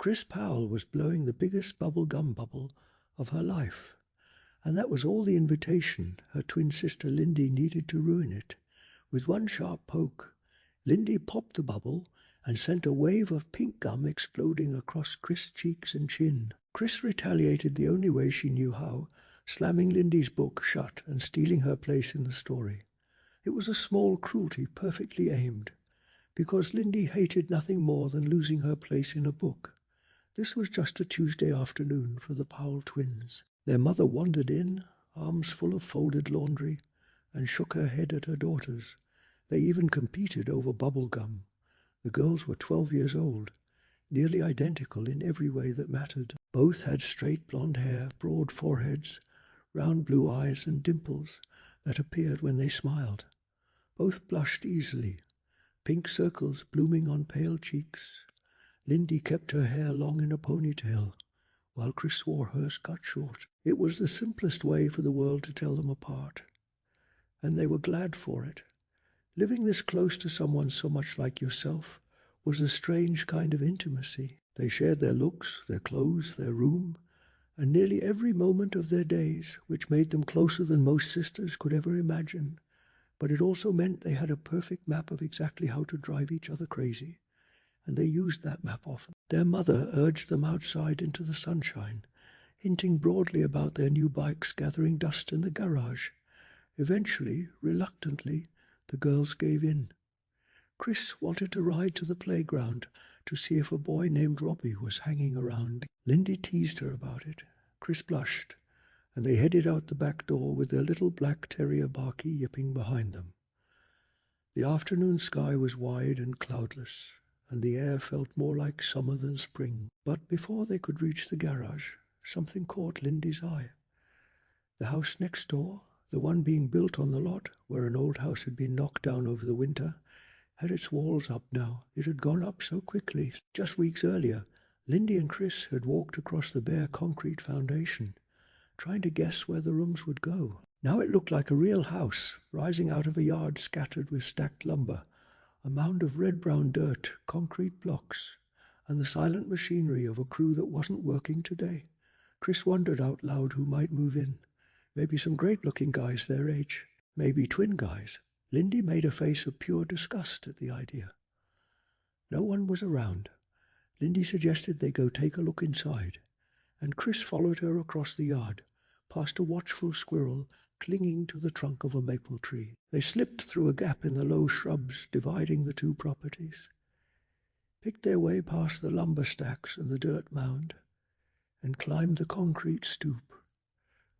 Chris Powell was blowing the biggest bubble gum bubble of her life, and that was all the invitation her twin sister Lindy needed to ruin it. With one sharp poke, Lindy popped the bubble and sent a wave of pink gum exploding across Chris' cheeks and chin. Chris retaliated the only way she knew how, slamming Lindy's book shut and stealing her place in the story. It was a small cruelty perfectly aimed, because Lindy hated nothing more than losing her place in a book. This was just a Tuesday afternoon for the Powell twins. Their mother wandered in, arms full of folded laundry, and shook her head at her daughters. They even competed over bubble gum. The girls were 12 years old, nearly identical in every way that mattered. Both had straight blonde hair, broad foreheads, round blue eyes, and dimples that appeared when they smiled. Both blushed easily, pink circles blooming on pale cheeks. Lindy kept her hair long in a ponytail, while Chris wore hers cut short. It was the simplest way for the world to tell them apart, and they were glad for it. Living this close to someone so much like yourself was a strange kind of intimacy. They shared their looks, their clothes, their room, and nearly every moment of their days, which made them closer than most sisters could ever imagine. But it also meant they had a perfect map of exactly how to drive each other crazy, and they used that map often. Their mother urged them outside into the sunshine, hinting broadly about their new bikes gathering dust in the garage. Eventually, reluctantly, the girls gave in. Chris wanted to ride to the playground to see if a boy named Robbie was hanging around. Lindy teased her about it. Chris blushed, and they headed out the back door with their little black terrier Barky yipping behind them. The afternoon sky was wide and cloudless, and the air felt more like summer than spring. But before they could reach the garage, something caught Lindy's eye. The house next door, the one being built on the lot where an old house had been knocked down over the winter, had its walls up now. It had gone up so quickly. Just weeks earlier, Lindy and Chris had walked across the bare concrete foundation, trying to guess where the rooms would go. Now it looked like a real house, rising out of a yard scattered with stacked lumber, a mound of red-brown dirt, concrete blocks, and the silent machinery of a crew that wasn't working today. Chris wondered out loud who might move in. Maybe some great-looking guys their age. Maybe twin guys. Lindy made a face of pure disgust at the idea. No one was around. Lindy suggested they go take a look inside, and Chris followed her across the yard, past a watchful squirrel clinging to the trunk of a maple tree. They slipped through a gap in the low shrubs dividing the two properties, picked their way past the lumber stacks and the dirt mound, and climbed the concrete stoop.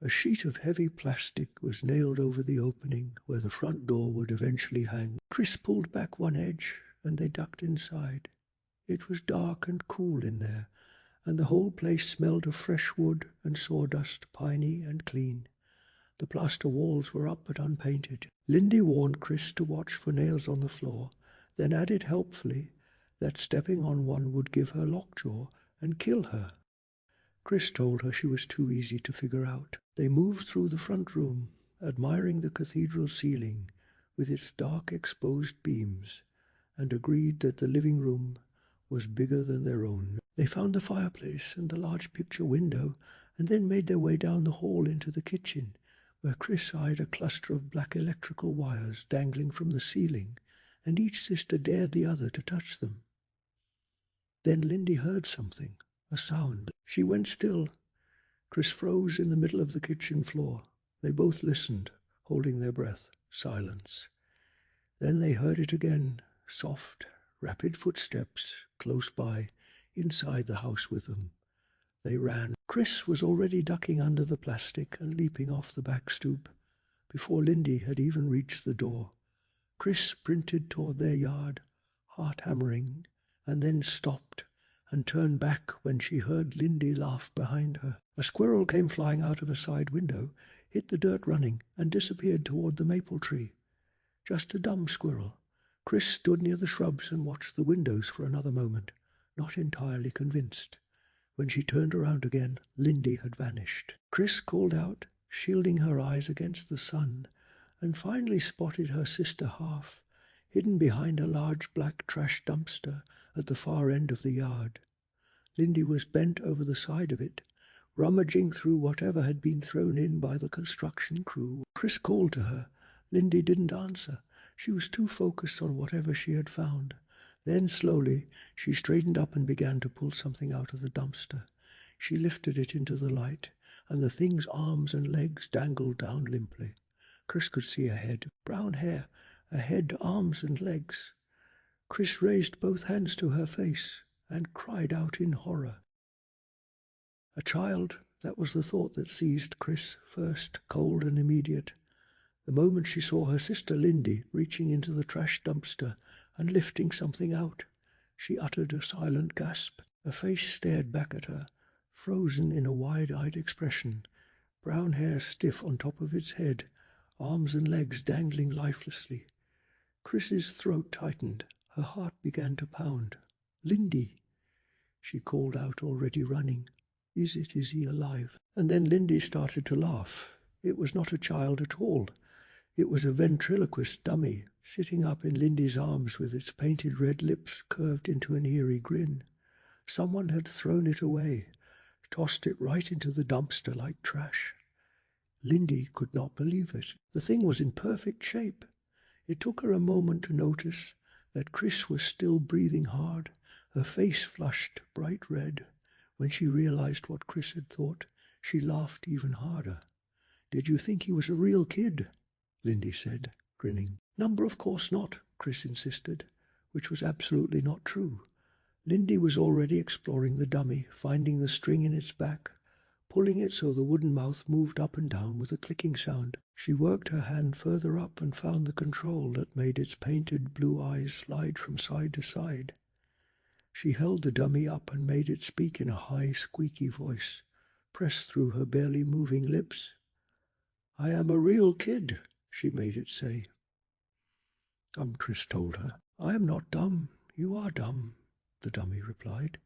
A sheet of heavy plastic was nailed over the opening where the front door would eventually hang. Chris pulled back one edge, and they ducked inside. It was dark and cool in there, and the whole place smelled of fresh wood and sawdust, piney and clean. The plaster walls were up but unpainted. Lindy warned Chris to watch for nails on the floor, then added helpfully that stepping on one would give her lockjaw and kill her. Chris told her she was too easy to figure out. They moved through the front room, admiring the cathedral ceiling with its dark exposed beams, and agreed that the living room was bigger than their own. They found the fireplace and the large picture window, and then made their way down the hall into the kitchen, where Chris eyed a cluster of black electrical wires dangling from the ceiling, and each sister dared the other to touch them. Then Lindy heard something, a sound. She went still. Chris froze in the middle of the kitchen floor. They both listened, holding their breath. Silence. Then they heard it again, soft, rapid footsteps, close by, inside the house with them. They ran. Chris was already ducking under the plastic and leaping off the back stoop before Lindy had even reached the door. Chris sprinted toward their yard, heart hammering, and then stopped and turned back when she heard Lindy laugh behind her. A squirrel came flying out of a side window, hit the dirt running, and disappeared toward the maple tree. Just a dumb squirrel. Chris stood near the shrubs and watched the windows for another moment, not entirely convinced. When she turned around again, Lindy had vanished. Chris called out, shielding her eyes against the sun, and finally spotted her sister half, hidden behind a large black trash dumpster at the far end of the yard. Lindy was bent over the side of it, rummaging through whatever had been thrown in by the construction crew. Chris called to her. Lindy didn't answer. She was too focused on whatever she had found. Then, slowly, she straightened up and began to pull something out of the dumpster. She lifted it into the light, and the thing's arms and legs dangled down limply. Chris could see a head, brown hair, a head, arms and legs. Chris raised both hands to her face and cried out in horror. A child, that was the thought that seized Chris first, cold and immediate. The moment she saw her sister Lindy reaching into the trash dumpster and lifting something out, she uttered a silent gasp. Her face stared back at her, frozen in a wide-eyed expression, brown hair stiff on top of its head, arms and legs dangling lifelessly. Chris's throat tightened. Her heart began to pound. "Lindy," she called out, already running. Is he alive?" And then Lindy started to laugh. It was not a child at all. It was a ventriloquist dummy, sitting up in Lindy's arms with its painted red lips curved into an eerie grin. Someone had thrown it away, tossed it right into the dumpster like trash. Lindy could not believe it. The thing was in perfect shape. It took her a moment to notice that Chris was still breathing hard, her face flushed bright red. When she realized what Chris had thought, she laughed even harder. "Did you think he was a real kid?" Lindy said, grinning. "Number, of course not," Chris insisted, which was absolutely not true. Lindy was already exploring the dummy, finding the string in its back, pulling it so the wooden mouth moved up and down with a clicking sound. She worked her hand further up and found the control that made its painted blue eyes slide from side to side. She held the dummy up and made it speak in a high, squeaky voice, pressed through her barely moving lips. "I am a real kid," she made it say. Chris told her. "I am not dumb. You are dumb," the dummy replied.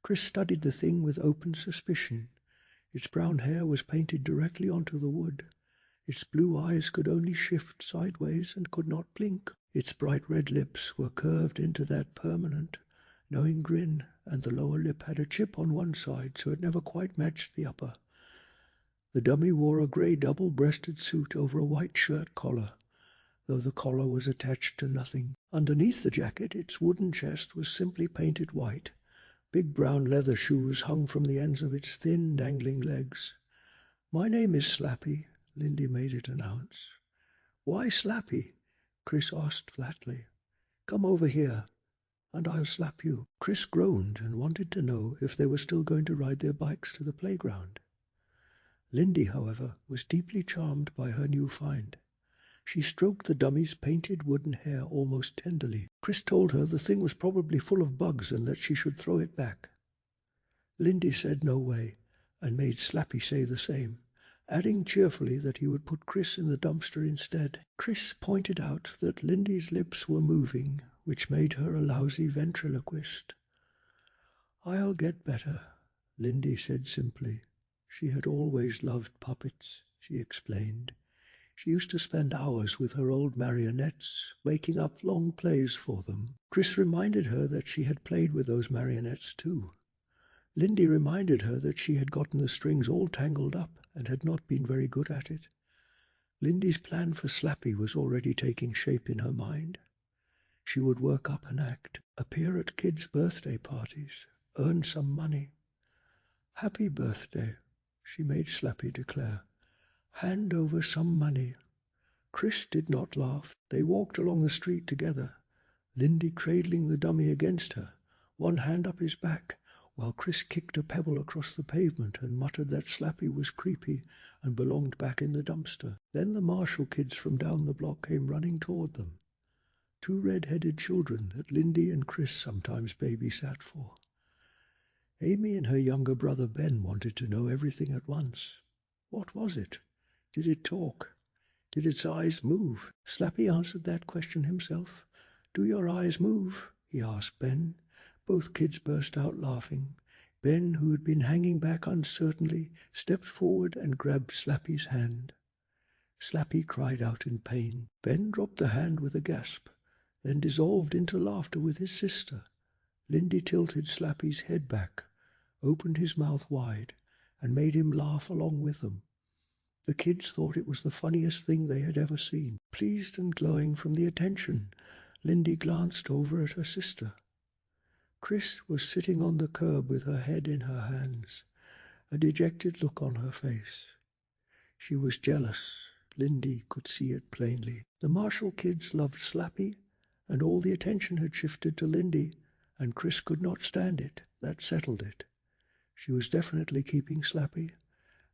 Chris studied the thing with open suspicion. Its brown hair was painted directly onto the wood. Its blue eyes could only shift sideways and could not blink. Its bright red lips were curved into that permanent, knowing grin, and the lower lip had a chip on one side, so it never quite matched the upper. The dummy wore a grey double-breasted suit over a white shirt collar, though the collar was attached to nothing. Underneath the jacket, its wooden chest was simply painted white. Big brown leather shoes hung from the ends of its thin, dangling legs. "My name is Slappy," Lindy made it announce. "Why Slappy?" Chris asked flatly. "Come over here, and I'll slap you." Chris groaned and wanted to know if they were still going to ride their bikes to the playground. Lindy, however, was deeply charmed by her new find. She stroked the dummy's painted wooden hair almost tenderly. Chris told her the thing was probably full of bugs and that she should throw it back. Lindy said no way, and made Slappy say the same, adding cheerfully that he would put Chris in the dumpster instead. Chris pointed out that Lindy's lips were moving, which made her a lousy ventriloquist. "I'll get better," Lindy said simply. She had always loved puppets, she explained. She used to spend hours with her old marionettes, making up long plays for them. Chris reminded her that she had played with those marionettes too. Lindy reminded her that she had gotten the strings all tangled up and had not been very good at it. Lindy's plan for Slappy was already taking shape in her mind. She would work up an act, appear at kids' birthday parties, earn some money. "Happy birthday," she made Slappy declare. "Hand over some money." Chris did not laugh. They walked along the street together, Lindy cradling the dummy against her, one hand up his back, while Chris kicked a pebble across the pavement and muttered that Slappy was creepy and belonged back in the dumpster. Then the Marshall kids from down the block came running toward them, two red-headed children that Lindy and Chris sometimes babysat for. Amy and her younger brother Ben wanted to know everything at once. What was it? Did it talk? Did its eyes move? Slappy answered that question himself. "Do your eyes move?" he asked Ben. Both kids burst out laughing. Ben, who had been hanging back uncertainly, stepped forward and grabbed Slappy's hand. Slappy cried out in pain. Ben dropped the hand with a gasp, then dissolved into laughter with his sister. Lindy tilted Slappy's head back, opened his mouth wide, and made him laugh along with them. The kids thought it was the funniest thing they had ever seen. Pleased and glowing from the attention, Lindy glanced over at her sister. Chris was sitting on the curb with her head in her hands, a dejected look on her face. She was jealous. Lindy could see it plainly. The Marshall kids loved Slappy, and all the attention had shifted to Lindy, and Chris could not stand it. That settled it. She was definitely keeping Slappy.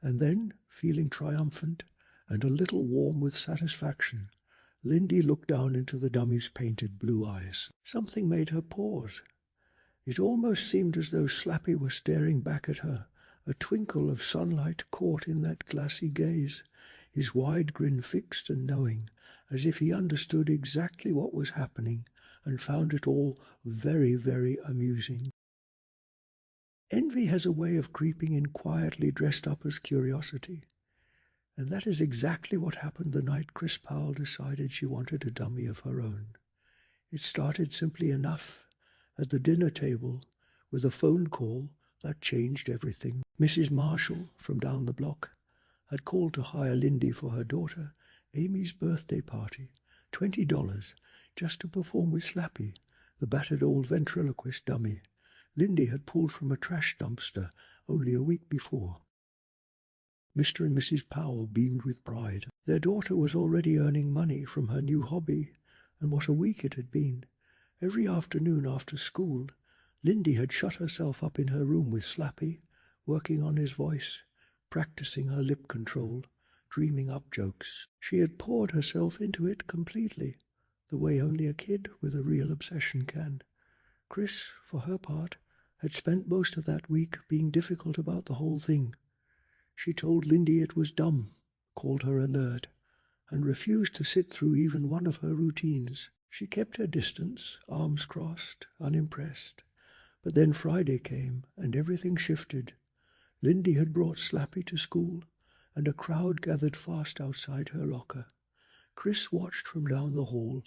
And then, feeling triumphant and a little warm with satisfaction, Lindy looked down into the dummy's painted blue eyes. Something made her pause. It almost seemed as though Slappy were staring back at her, a twinkle of sunlight caught in that glassy gaze, his wide grin fixed and knowing, as if he understood exactly what was happening and found it all very, very amusing. Envy has a way of creeping in quietly dressed up as curiosity, and that is exactly what happened the night Chris Powell decided she wanted a dummy of her own. It started simply enough at the dinner table with a phone call that changed everything. Mrs. Marshall, from down the block, had called to hire Lindy for her daughter Amy's birthday party, $20, just to perform with Slappy, the battered old ventriloquist dummy Lindy had pulled from a trash dumpster only a week before. Mr. and Mrs. Powell beamed with pride. Their daughter was already earning money from her new hobby, and what a week it had been. Every afternoon after school, Lindy had shut herself up in her room with Slappy, working on his voice, practicing her lip control, dreaming up jokes. She had poured herself into it completely, the way only a kid with a real obsession can. Chris, for her part, had spent most of that week being difficult about the whole thing. She told Lindy it was dumb, called her a nerd, and refused to sit through even one of her routines. She kept her distance, arms crossed, unimpressed. But then Friday came, and everything shifted. Lindy had brought Slappy to school, and a crowd gathered fast outside her locker. Chris watched from down the hall,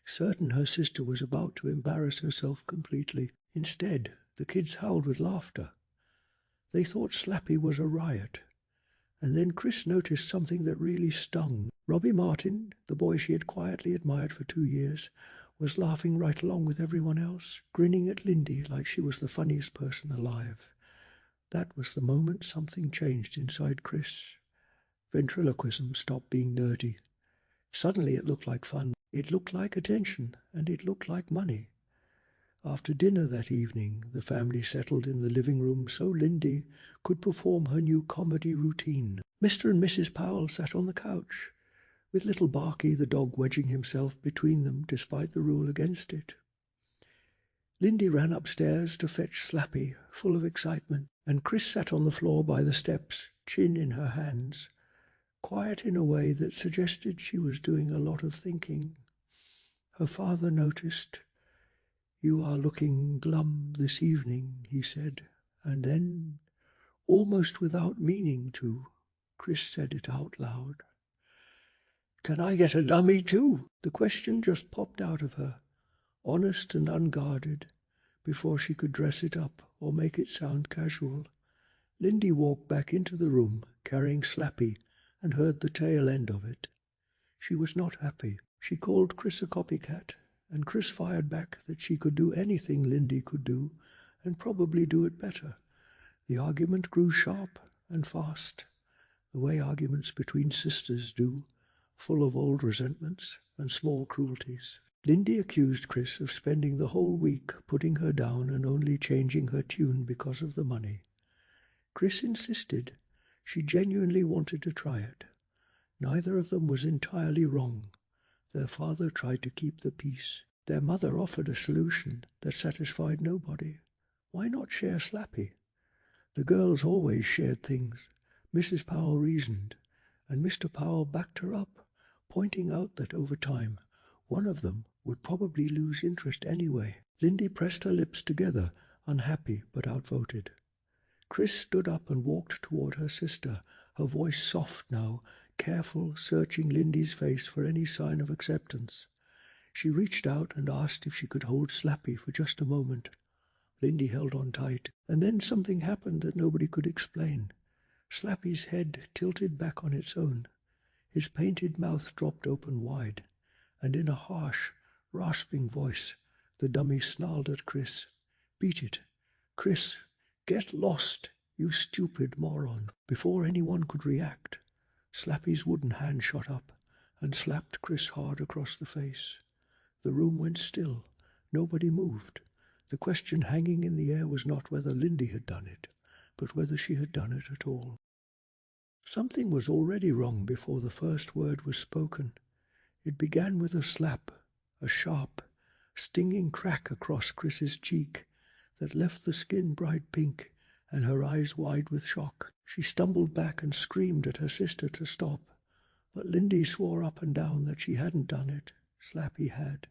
certain her sister was about to embarrass herself completely. Instead, the kids howled with laughter. They thought Slappy was a riot. And then Chris noticed something that really stung. Robbie Martin, the boy she had quietly admired for 2 years, was laughing right along with everyone else, grinning at Lindy like she was the funniest person alive. That was the moment something changed inside Chris. Ventriloquism stopped being nerdy. Suddenly it looked like fun. It looked like attention, and it looked like money. After dinner that evening, the family settled in the living room so Lindy could perform her new comedy routine. Mr. and Mrs. Powell sat on the couch, with little Barky the dog wedging himself between them despite the rule against it. Lindy ran upstairs to fetch Slappy, full of excitement, and Chris sat on the floor by the steps, chin in her hands, quiet in a way that suggested she was doing a lot of thinking. Her father noticed. "You are looking glum this evening," he said, and then, almost without meaning to, Chris said it out loud. "Can I get a dummy too?" The question just popped out of her, honest and unguarded, before she could dress it up or make it sound casual. Lindy walked back into the room, carrying Slappy, and heard the tail end of it. She was not happy. She called Chris a copycat, and Chris fired back that she could do anything Lindy could do, and probably do it better. The argument grew sharp and fast, the way arguments between sisters do, full of old resentments and small cruelties. Lindy accused Chris of spending the whole week putting her down and only changing her tune because of the money. Chris insisted she genuinely wanted to try it. Neither of them was entirely wrong. Their father tried to keep the peace. Their mother offered a solution that satisfied nobody. Why not share Slappy? The girls always shared things, Mrs. Powell reasoned, and Mr. Powell backed her up, pointing out that over time one of them would probably lose interest anyway. Lindy pressed her lips together, unhappy but outvoted. Chris stood up and walked toward her sister, her voice soft now, careful, searching Lindy's face for any sign of acceptance. She reached out and asked if she could hold Slappy for just a moment. Lindy held on tight, and then something happened that nobody could explain. Slappy's head tilted back on its own. His painted mouth dropped open wide, and in a harsh, rasping voice, the dummy snarled at Chris. "Beat it! Chris, get lost, you stupid moron!" Before anyone could react, Slappy's wooden hand shot up and slapped Chris hard across the face. The room went still. Nobody moved. The question hanging in the air was not whether Lindy had done it, but whether she had done it at all. Something was already wrong before the first word was spoken. It began with a slap, a sharp, stinging crack across Chris's cheek that left the skin bright pink and her eyes wide with shock. She stumbled back and screamed at her sister to stop, but Lindy swore up and down that she hadn't done it. Slappy had.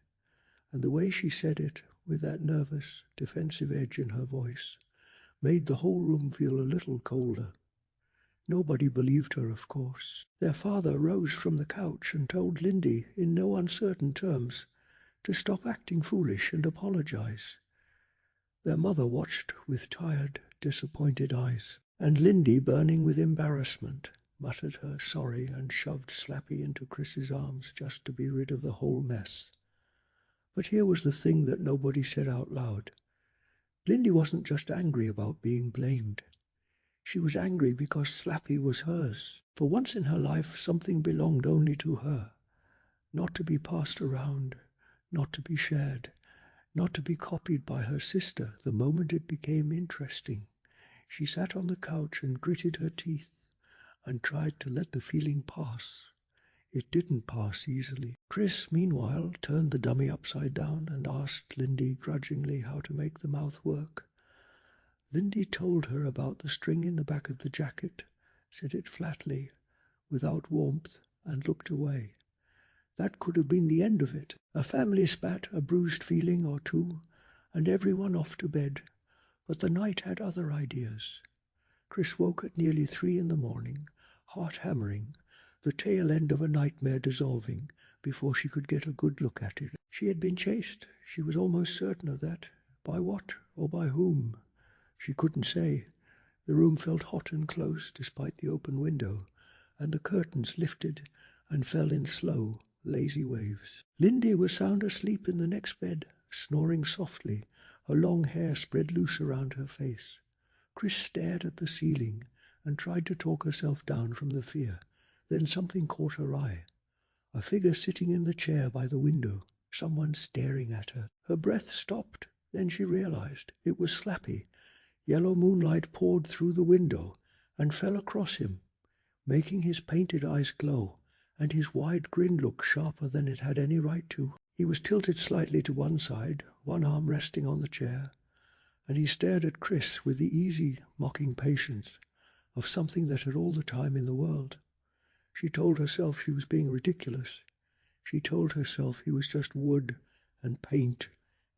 And the way she said it, with that nervous, defensive edge in her voice, made the whole room feel a little colder. Nobody believed her, of course. Their father rose from the couch and told Lindy, in no uncertain terms, to stop acting foolish and apologize. Their mother watched with tired, disappointed eyes, and Lindy, burning with embarrassment, muttered her sorry and shoved Slappy into Chris's arms just to be rid of the whole mess. But here was the thing that nobody said out loud. Lindy wasn't just angry about being blamed. She was angry because Slappy was hers. For once in her life, something belonged only to her, not to be passed around, not to be shared, not to be copied by her sister the moment it became interesting. She sat on the couch and gritted her teeth and tried to let the feeling pass. It didn't pass easily. Chris, meanwhile, turned the dummy upside down and asked Lindy grudgingly how to make the mouth work. Lindy told her about the string in the back of the jacket, said it flatly, without warmth, and looked away. That could have been the end of it. A family spat, a bruised feeling or two, and everyone off to bed. But the night had other ideas. Chris woke at nearly 3 a.m, heart hammering, the tail end of a nightmare dissolving before she could get a good look at it. She had been chased. She was almost certain of that. By what or by whom? She couldn't say. The room felt hot and close despite the open window, and the curtains lifted and fell in slow, lazy waves. Lindy was sound asleep in the next bed, snoring softly, her long hair spread loose around her face. Chris stared at the ceiling and tried to talk herself down from the fear. Then something caught her eye. A figure sitting in the chair by the window, someone staring at her. Her breath stopped. Then she realized it was Slappy. Yellow moonlight poured through the window and fell across him, making his painted eyes glow and his wide grin look sharper than it had any right to. He was tilted slightly to one side, one arm resting on the chair, and he stared at Chris with the easy, mocking patience of something that had all the time in the world. She told herself she was being ridiculous. She told herself he was just wood and paint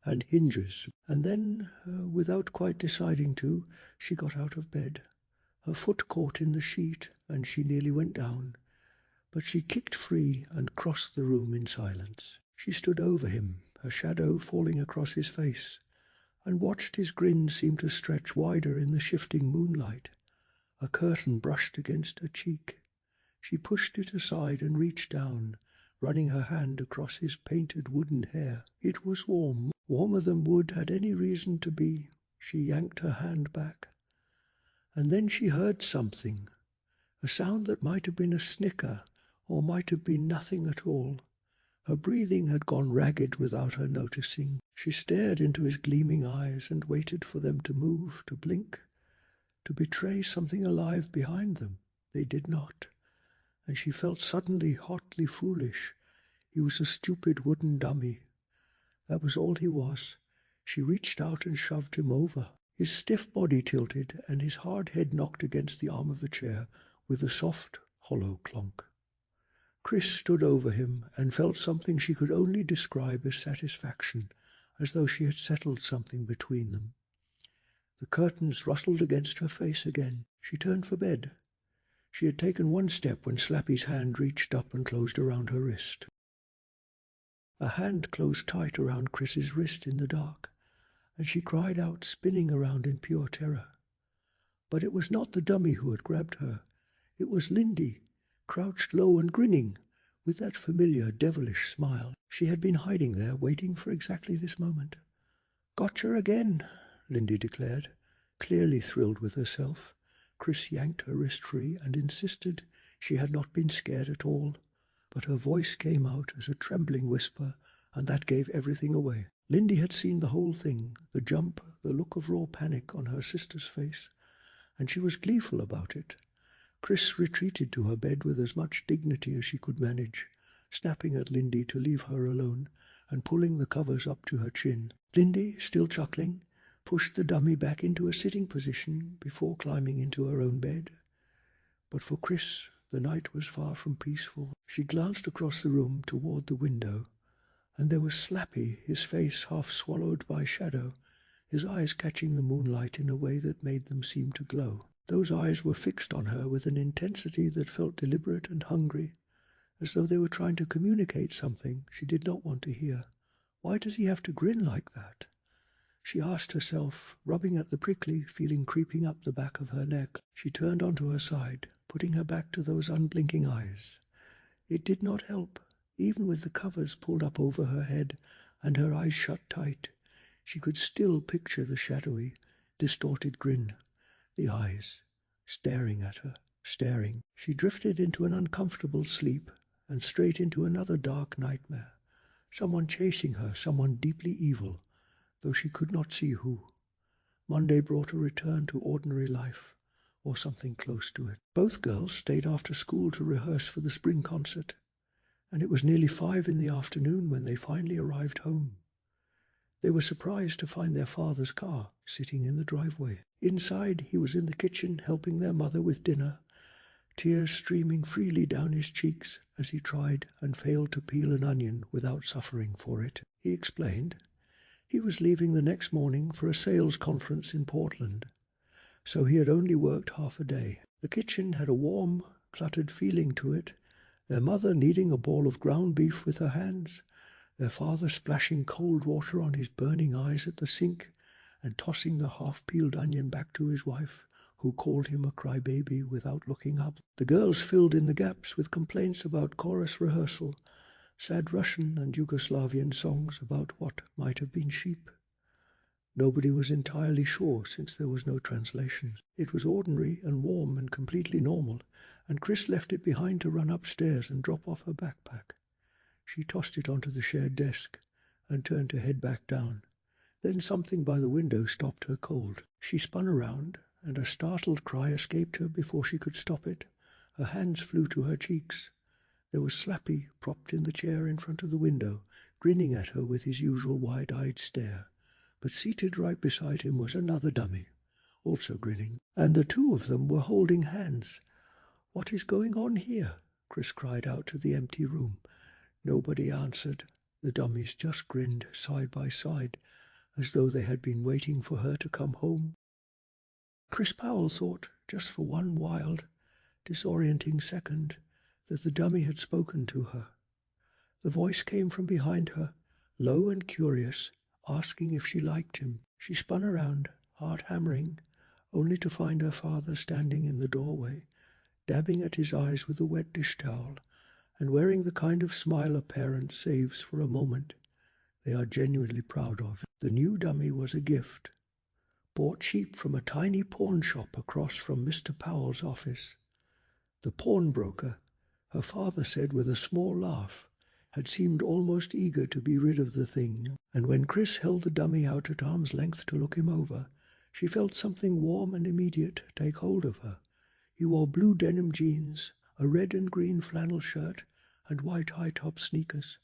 and hinges. And then, without quite deciding to, she got out of bed. Her foot caught in the sheet, and she nearly went down. But she kicked free and crossed the room in silence. She stood over him, her shadow falling across his face, and watched his grin seem to stretch wider in the shifting moonlight. A curtain brushed against her cheek. She pushed it aside and reached down, running her hand across his painted wooden hair. It was warm, warmer than wood had any reason to be. She yanked her hand back. And then she heard something, a sound that might have been a snicker, or might have been nothing at all. Her breathing had gone ragged without her noticing. She stared into his gleaming eyes and waited for them to move, to blink, to betray something alive behind them. They did not, and she felt suddenly hotly foolish. He was a stupid wooden dummy. That was all he was. She reached out and shoved him over. His stiff body tilted, and his hard head knocked against the arm of the chair with a soft, hollow clunk. Chris stood over him and felt something she could only describe as satisfaction, as though she had settled something between them. The curtains rustled against her face again. She turned for bed. She had taken one step when Slappy's hand reached up and closed around her wrist. A hand closed tight around Chris's wrist in the dark, and she cried out, spinning around in pure terror. But it was not the dummy who had grabbed her. It was Lindy, crouched low and grinning, with that familiar devilish smile. She had been hiding there, waiting for exactly this moment. "Gotcha again," Lindy declared, clearly thrilled with herself. Chris yanked her wrist free and insisted she had not been scared at all, but her voice came out as a trembling whisper, and that gave everything away. Lindy had seen the whole thing, the jump, the look of raw panic on her sister's face, and she was gleeful about it. Chris retreated to her bed with as much dignity as she could manage, snapping at Lindy to leave her alone and pulling the covers up to her chin. Lindy, still chuckling, pushed the dummy back into a sitting position before climbing into her own bed. But for Chris, the night was far from peaceful. She glanced across the room toward the window, and there was Slappy, his face half swallowed by shadow, his eyes catching the moonlight in a way that made them seem to glow. Those eyes were fixed on her with an intensity that felt deliberate and hungry, as though they were trying to communicate something she did not want to hear. Why does he have to grin like that? She asked herself, rubbing at the prickly feeling creeping up the back of her neck. She turned onto her side, putting her back to those unblinking eyes. It did not help. Even with the covers pulled up over her head and her eyes shut tight, she could still picture the shadowy, distorted grin, the eyes, staring at her, staring. She drifted into an uncomfortable sleep and straight into another dark nightmare. Someone chasing her, someone deeply evil, though she could not see who. Monday brought a return to ordinary life, or something close to it. Both girls stayed after school to rehearse for the spring concert, and it was nearly 5 in the afternoon when they finally arrived home. They were surprised to find their father's car sitting in the driveway. Inside, he was in the kitchen helping their mother with dinner, tears streaming freely down his cheeks as he tried and failed to peel an onion without suffering for it. He explained he was leaving the next morning for a sales conference in Portland, so he had only worked half a day. The kitchen had a warm, cluttered feeling to it, their mother kneading a ball of ground beef with her hands, their father splashing cold water on his burning eyes at the sink and tossing the half-peeled onion back to his wife, who called him a crybaby without looking up. The girls filled in the gaps with complaints about chorus rehearsal, sad Russian and Yugoslavian songs about what might have been sheep. Nobody was entirely sure since there was no translation. It was ordinary and warm and completely normal, and Chris left it behind to run upstairs and drop off her backpack. She tossed it onto the shared desk and turned to head back down. Then something by the window stopped her cold. She spun around, and a startled cry escaped her before she could stop it. Her hands flew to her cheeks. There was Slappy propped in the chair in front of the window, grinning at her with his usual wide-eyed stare. But seated right beside him was another dummy, also grinning, and the two of them were holding hands. "What is going on here?" Chris cried out to the empty room. Nobody answered. The dummies just grinned side by side, as though they had been waiting for her to come home. Chris Powell thought, just for one wild, disorienting second, that the dummy had spoken to her. The voice came from behind her, low and curious, asking if she liked him. She spun around, heart hammering, only to find her father standing in the doorway, dabbing at his eyes with a wet dish towel, and wearing the kind of smile a parent saves for a moment they are genuinely proud of. The new dummy was a gift, bought cheap from a tiny pawn shop across from Mr. Powell's office. The pawnbroker, her father said with a small laugh, had seemed almost eager to be rid of the thing, and when Chris held the dummy out at arm's length to look him over, she felt something warm and immediate take hold of her. He wore blue denim jeans, a red and green flannel shirt, and white high-top sneakers.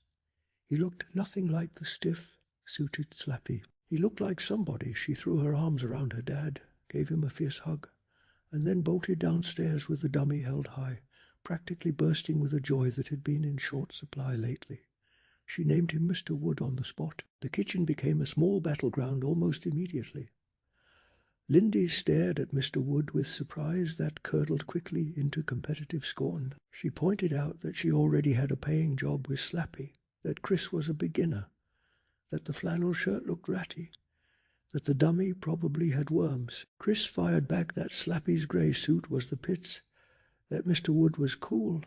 He looked nothing like the stiff, suited Slappy. He looked like somebody. She threw her arms around her dad, gave him a fierce hug, and then bolted downstairs with the dummy held high, practically bursting with a joy that had been in short supply lately. She named him Mr. Wood on the spot. The kitchen became a small battleground almost immediately. Lindy stared at Mr. Wood with surprise that curdled quickly into competitive scorn. She pointed out that she already had a paying job with Slappy, that Chris was a beginner, that the flannel shirt looked ratty. that the dummy probably had worms. Chris fired back that Slappy's grey suit was the pits, that Mr. Wood was cool,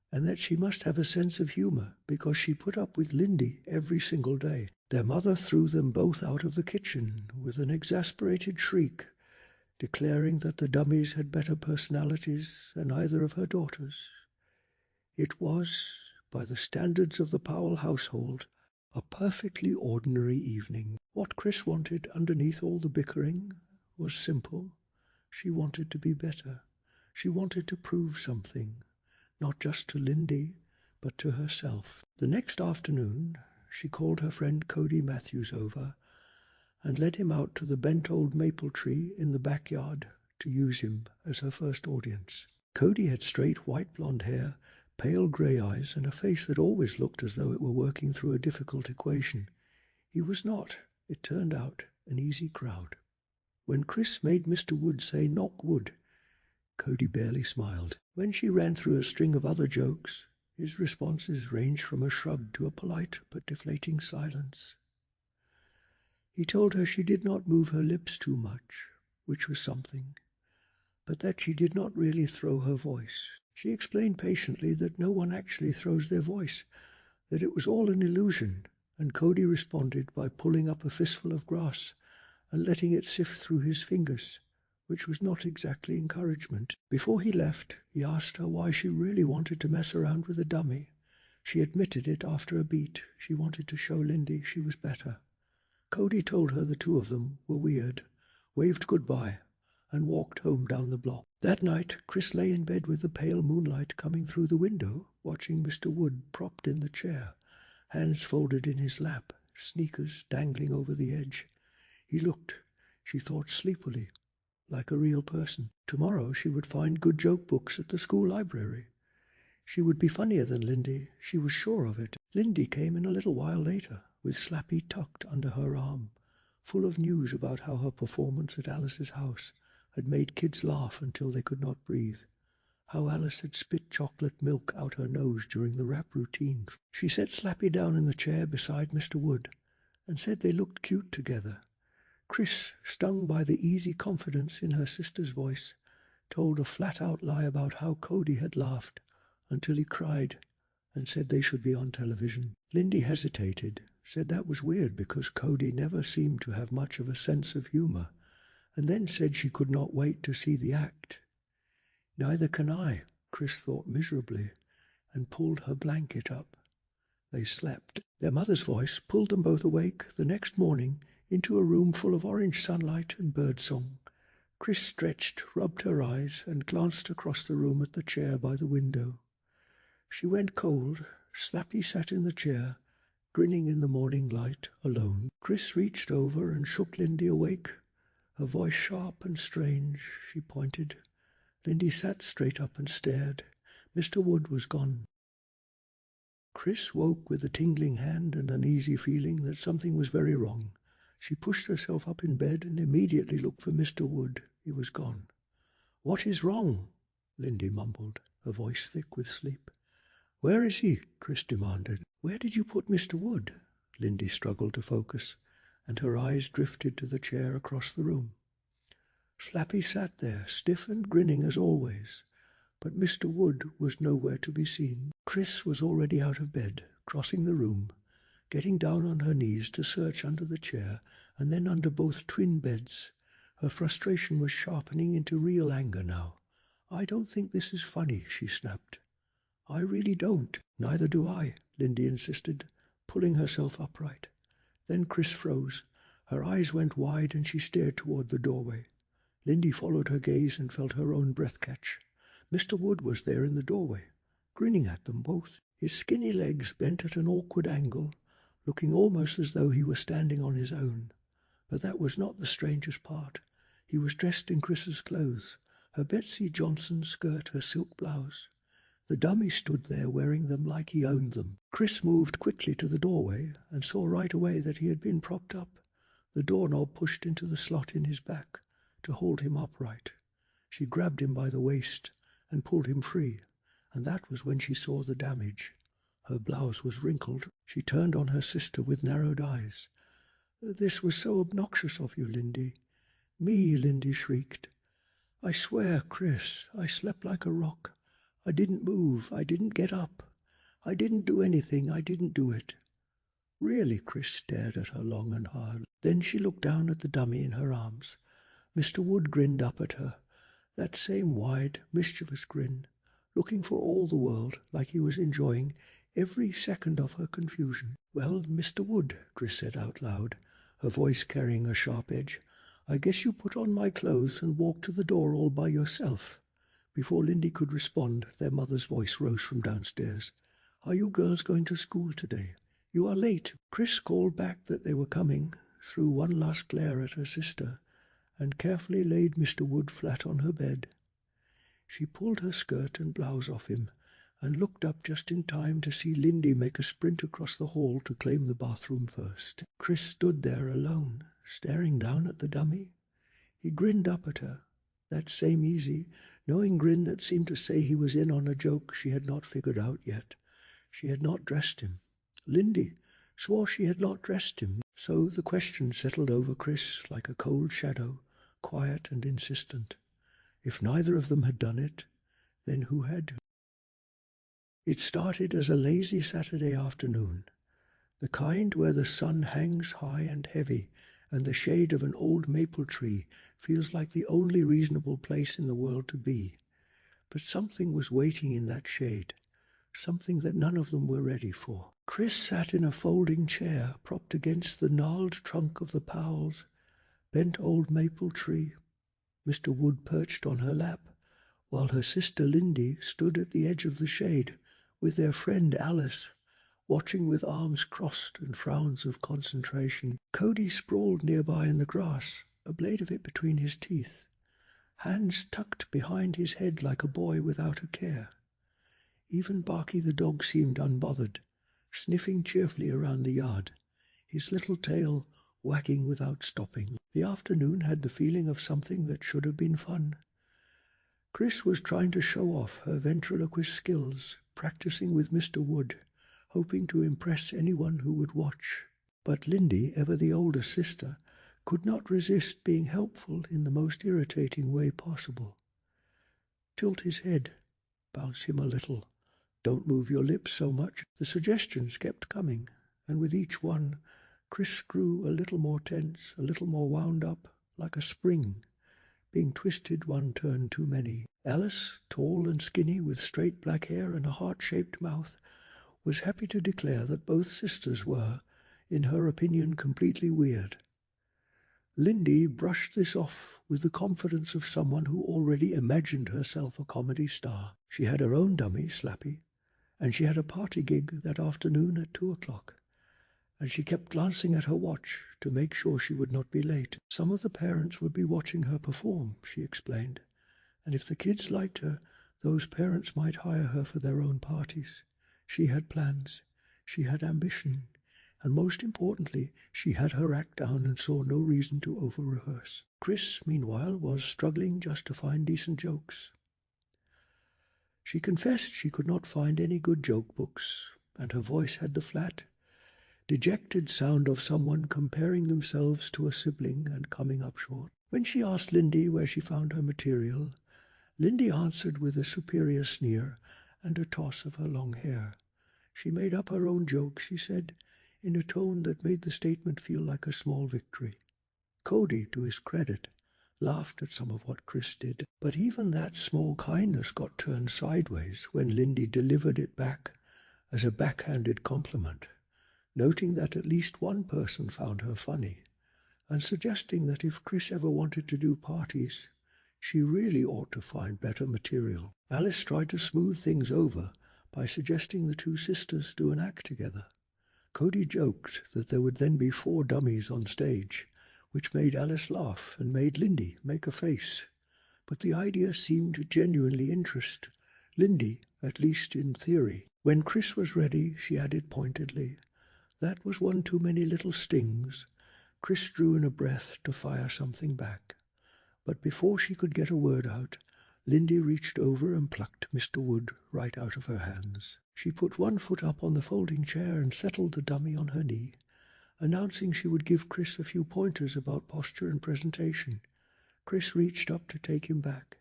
and that she must have a sense of humour because she put up with Lindy every single day. Their mother threw them both out of the kitchen with an exasperated shriek, declaring that the dummies had better personalities than either of her daughters. It was, by the standards of the Powell household, a perfectly ordinary evening. What Chris wanted underneath all the bickering was simple. She wanted to be better. She wanted to prove something, not just to Lindy, but to herself. The next afternoon, she called her friend Cody Matthews over and led him out to the bent old maple tree in the backyard to use him as her first audience. Cody had straight white blonde hair, pale grey eyes, and a face that always looked as though it were working through a difficult equation. He was not, it turned out, an easy crowd. When Chris made Mr. Wood say "knock wood," Cody barely smiled. When she ran through a string of other jokes, his responses ranged from a shrug to a polite but deflating silence. He told her she did not move her lips too much, which was something, but that she did not really throw her voice. She explained patiently that no one actually throws their voice, that it was all an illusion, and Cody responded by pulling up a fistful of grass and letting it sift through his fingers, which was not exactly encouragement. Before he left, he asked her why she really wanted to mess around with a dummy. She admitted it after a beat. She wanted to show Lindy she was better. Cody told her the two of them were weird, waved goodbye, and walked home down the block. That night, Chris lay in bed with the pale moonlight coming through the window, watching Mr. Wood propped in the chair, hands folded in his lap, sneakers dangling over the edge. He looked, she thought sleepily, like a real person. Tomorrow she would find good joke books at the school library. She would be funnier than Lindy, she was sure of it. Lindy came in a little while later, with Slappy tucked under her arm, full of news about how her performance at Alice's house had made kids laugh until they could not breathe, how Alice had spit chocolate milk out her nose during the rap routine. She set Slappy down in the chair beside Mr. Wood and said they looked cute together. Chris, stung by the easy confidence in her sister's voice, told a flat-out lie about how Cody had laughed until he cried and said they should be on television. Lindy hesitated, said that was weird because Cody never seemed to have much of a sense of humor, and then said she could not wait to see the act. Neither can I, Chris thought miserably, and pulled her blanket up. They slept. Their mother's voice pulled them both awake the next morning into a room full of orange sunlight and birdsong. Chris stretched, rubbed her eyes, and glanced across the room at the chair by the window. She went cold. Slappy sat in the chair, grinning in the morning light, alone. Chris reached over and shook Lindy awake. Her voice sharp and strange, she pointed. Lindy sat straight up and stared. Mr. Wood was gone. Chris woke with a tingling hand and an uneasy feeling that something was very wrong. She pushed herself up in bed and immediately looked for Mr. Wood. He was gone. "What is wrong?" Lindy mumbled, her voice thick with sleep. "Where is he?" Chris demanded. "Where did you put Mr. Wood?" Lindy struggled to focus, and her eyes drifted to the chair across the room. Slappy sat there, stiff and grinning as always, but Mr. Wood was nowhere to be seen. Chris was already out of bed, crossing the room, getting down on her knees to search under the chair and then under both twin beds. Her frustration was sharpening into real anger now. "I don't think this is funny," she snapped. "I really don't." "Neither do I," Lindy insisted, pulling herself upright. Then Chris froze. Her eyes went wide and she stared toward the doorway. Lindy followed her gaze and felt her own breath catch. Mr. Wood was there in the doorway, grinning at them both, his skinny legs bent at an awkward angle, looking almost as though he were standing on his own. But that was not the strangest part. He was dressed in Chris's clothes, her Betsy Johnson skirt, her silk blouse. The dummy stood there wearing them like he owned them. Chris moved quickly to the doorway and saw right away that he had been propped up, the doorknob pushed into the slot in his back to hold him upright. She grabbed him by the waist and pulled him free, and that was when she saw the damage. Her blouse was wrinkled. She turned on her sister with narrowed eyes. "This was so obnoxious of you, Lindy." "Me!" Lindy shrieked. "I swear, Chris, I slept like a rock. I didn't move. I didn't get up. I didn't do anything. I didn't do it." "Really?" Chris stared at her long and hard. Then she looked down at the dummy in her arms. Mr. Wood grinned up at her, that same wide, mischievous grin, looking for all the world like he was enjoying every second of her confusion. "Well, Mr. Wood," Chris said out loud, her voice carrying a sharp edge, "I guess you put on my clothes and walked to the door all by yourself." Before Lindy could respond, their mother's voice rose from downstairs. "Are you girls going to school today? You are late." Chris called back that they were coming, threw one last glare at her sister, and carefully laid Mr. Wood flat on her bed. She pulled her skirt and blouse off him, and looked up just in time to see Lindy make a sprint across the hall to claim the bathroom first. Chris stood there alone, staring down at the dummy. He grinned up at her, that same easy, knowing grin that seemed to say he was in on a joke she had not figured out yet. She had not dressed him. Lindy swore she had not dressed him, so the question settled over Chris like a cold shadow, quiet and insistent. If neither of them had done it, then who had? It started as a lazy Saturday afternoon, the kind where the sun hangs high and heavy, and the shade of an old maple tree feels like the only reasonable place in the world to be. But something was waiting in that shade, something that none of them were ready for. Chris sat in a folding chair propped against the gnarled trunk of the Powell's bent old maple tree. Mr. Wood perched on her lap, while her sister Lindy stood at the edge of the shade with their friend Alice, watching with arms crossed and frowns of concentration. Cody sprawled nearby in the grass, a blade of it between his teeth, hands tucked behind his head like a boy without a care. Even Barky the dog seemed unbothered, sniffing cheerfully around the yard, his little tail wagging without stopping. The afternoon had the feeling of something that should have been fun. Chris was trying to show off her ventriloquist skills, practicing with Mr. Wood, hoping to impress anyone who would watch. But Lindy, ever the older sister, could not resist being helpful in the most irritating way possible. "Tilt his head, bounce him a little, don't move your lips so much." The suggestions kept coming, and with each one, Chris grew a little more tense, a little more wound up, like a spring being twisted one turn too many. Alice, tall and skinny, with straight black hair and a heart-shaped mouth, was happy to declare that both sisters were, in her opinion, completely weird. Lindy brushed this off with the confidence of someone who already imagined herself a comedy star. She had her own dummy, Slappy, and she had a party gig that afternoon at 2 o'clock, and she kept glancing at her watch to make sure she would not be late. Some of the parents would be watching her perform, she explained, and if the kids liked her, those parents might hire her for their own parties. She had plans, she had ambition, and most importantly, she had her act down and saw no reason to over-rehearse. Chris, meanwhile, was struggling just to find decent jokes. She confessed she could not find any good joke books, and her voice had the flat, dejected sound of someone comparing themselves to a sibling and coming up short. When she asked Lindy where she found her material, Lindy answered with a superior sneer and a toss of her long hair. She made up her own joke, she said, in a tone that made the statement feel like a small victory. Cody, to his credit, laughed at some of what Chris did, but even that small kindness got turned sideways when Lindy delivered it back as a backhanded compliment, noting that at least one person found her funny, and suggesting that if Chris ever wanted to do parties, she really ought to find better material. Alice tried to smooth things over by suggesting the two sisters do an act together. Cody joked that there would then be 4 dummies on stage, which made Alice laugh and made Lindy make a face. But the idea seemed to genuinely interest Lindy, at least in theory. When Chris was ready, she added pointedly, "That was one too many little stings." Chris drew in a breath to fire something back. But before she could get a word out, Lindy reached over and plucked Mr. Wood right out of her hands. She put one foot up on the folding chair and settled the dummy on her knee, announcing she would give Chris a few pointers about posture and presentation. Chris reached up to take him back,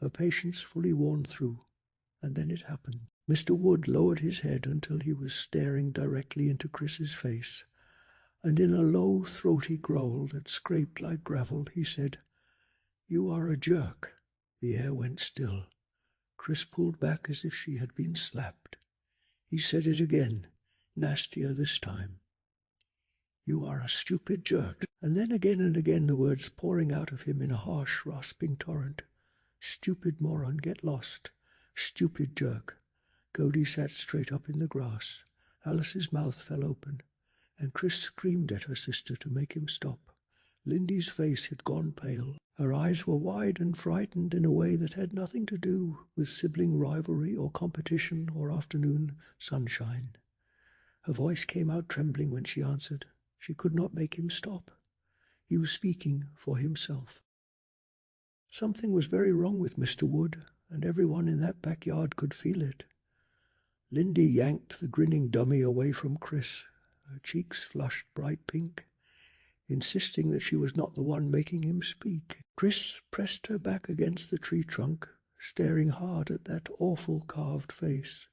her patience fully worn through, and then it happened. Mr. Wood lowered his head until he was staring directly into Chris's face, and in a low, throaty growl that scraped like gravel, he said, "You are a jerk." The air went still. Chris pulled back as if she had been slapped. He said it again, nastier this time. "You are a stupid jerk." And then again and again the words pouring out of him in a harsh, rasping torrent. "Stupid moron, get lost. Stupid jerk." Cody sat straight up in the grass. Alice's mouth fell open, and Chris screamed at her sister to make him stop. Lindy's face had gone pale. Her eyes were wide and frightened in a way that had nothing to do with sibling rivalry or competition or afternoon sunshine. Her voice came out trembling when she answered. She could not make him stop. He was speaking for himself. Something was very wrong with Mr. Wood, and everyone in that backyard could feel it. Lindy yanked the grinning dummy away from Chris, her cheeks flushed bright pink, insisting that she was not the one making him speak. Chris pressed her back against the tree trunk, staring hard at that awful carved face.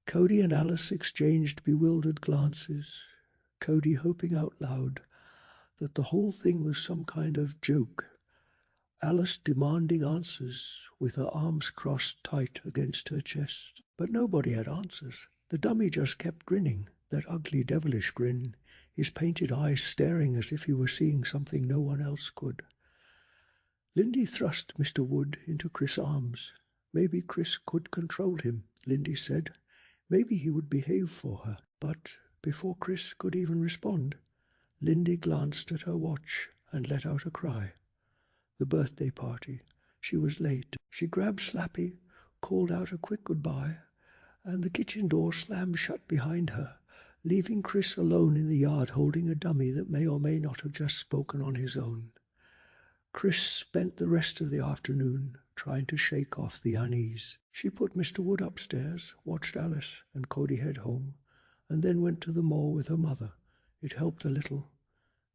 Cody and Alice exchanged bewildered glances, Cody hoping out loud that the whole thing was some kind of joke, Alice demanding answers with her arms crossed tight against her chest. But nobody had answers. The dummy just kept grinning, that ugly devilish grin, his painted eyes staring as if he were seeing something no one else could. Lindy thrust Mr. Wood into Chris' arms. Maybe Chris could control him, Lindy said. Maybe he would behave for her. But before Chris could even respond, Lindy glanced at her watch and let out a cry. The birthday party. She was late. She grabbed Slappy, called out a quick goodbye, and the kitchen door slammed shut behind her, leaving Chris alone in the yard holding a dummy that may or may not have just spoken on his own. Chris spent the rest of the afternoon trying to shake off the unease. She put Mr. Wood upstairs, watched Alice and Cody head home, and then went to the mall with her mother. It helped a little,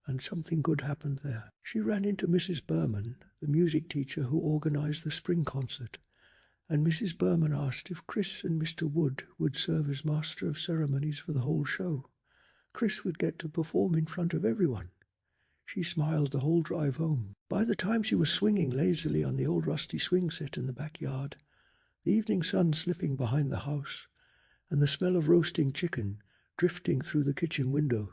and something good happened there. She ran into Mrs. Berman, the music teacher who organized the spring concert, and Mrs. Berman asked if Chris and Mr. Wood would serve as master of ceremonies for the whole show. Chris would get to perform in front of everyone. She smiled the whole drive home. By the time she was swinging lazily on the old rusty swing set in the backyard, the evening sun slipping behind the house, and the smell of roasting chicken drifting through the kitchen window,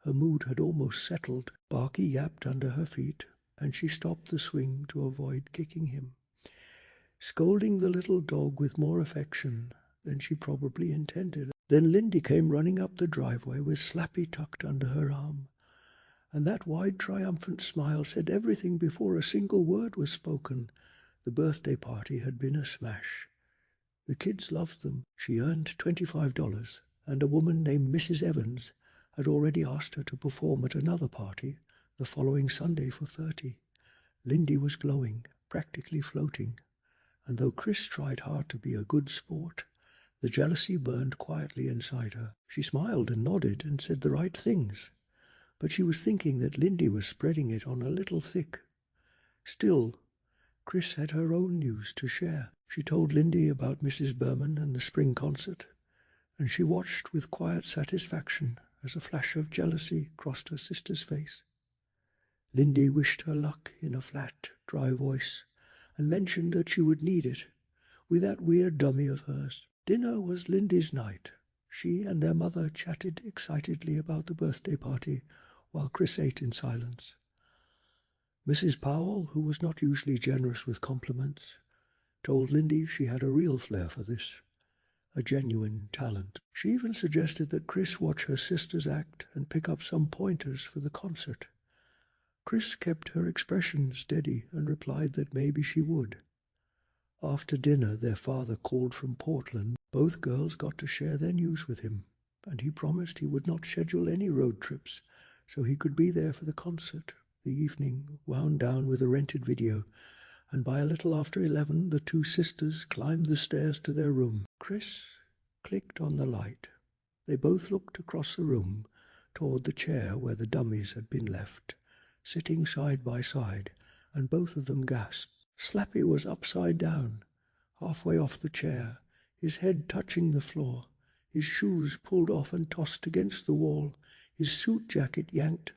her mood had almost settled. Barky yapped under her feet, and she stopped the swing to avoid kicking him, scolding the little dog with more affection than she probably intended. Then Lindy came running up the driveway with Slappy tucked under her arm, and that wide triumphant smile said everything before a single word was spoken. The birthday party had been a smash. The kids loved them. She earned $25, and a woman named Mrs. Evans had already asked her to perform at another party the following Sunday for 30. Lindy was glowing, practically floating, and though Chris tried hard to be a good sport, the jealousy burned quietly inside her. She smiled and nodded and said the right things, but she was thinking that Lindy was spreading it on a little thick. Still, Chris had her own news to share. She told Lindy about Mrs. Berman and the spring concert, and she watched with quiet satisfaction as a flash of jealousy crossed her sister's face. Lindy wished her luck in a flat, dry voice, and mentioned that she would need it with that weird dummy of hers. Dinner was Lindy's night. She and their mother chatted excitedly about the birthday party while Chris ate in silence. Mrs. Powell, who was not usually generous with compliments, told Lindy she had a real flair for this, a genuine talent. She even suggested that Chris watch her sisters act and pick up some pointers for the concert. Chris kept her expression steady and replied that maybe she would. After dinner, their father called from Portland. Both girls got to share their news with him, and he promised he would not schedule any road trips so he could be there for the concert. The evening wound down with a rented video, and by a little after 11, the two sisters climbed the stairs to their room. Chris clicked on the light. They both looked across the room, toward the chair where the dummies had been left, sitting side by side, and both of them gasped. Slappy was upside down, halfway off the chair, his head touching the floor, his shoes pulled off and tossed against the wall, his suit jacket yanked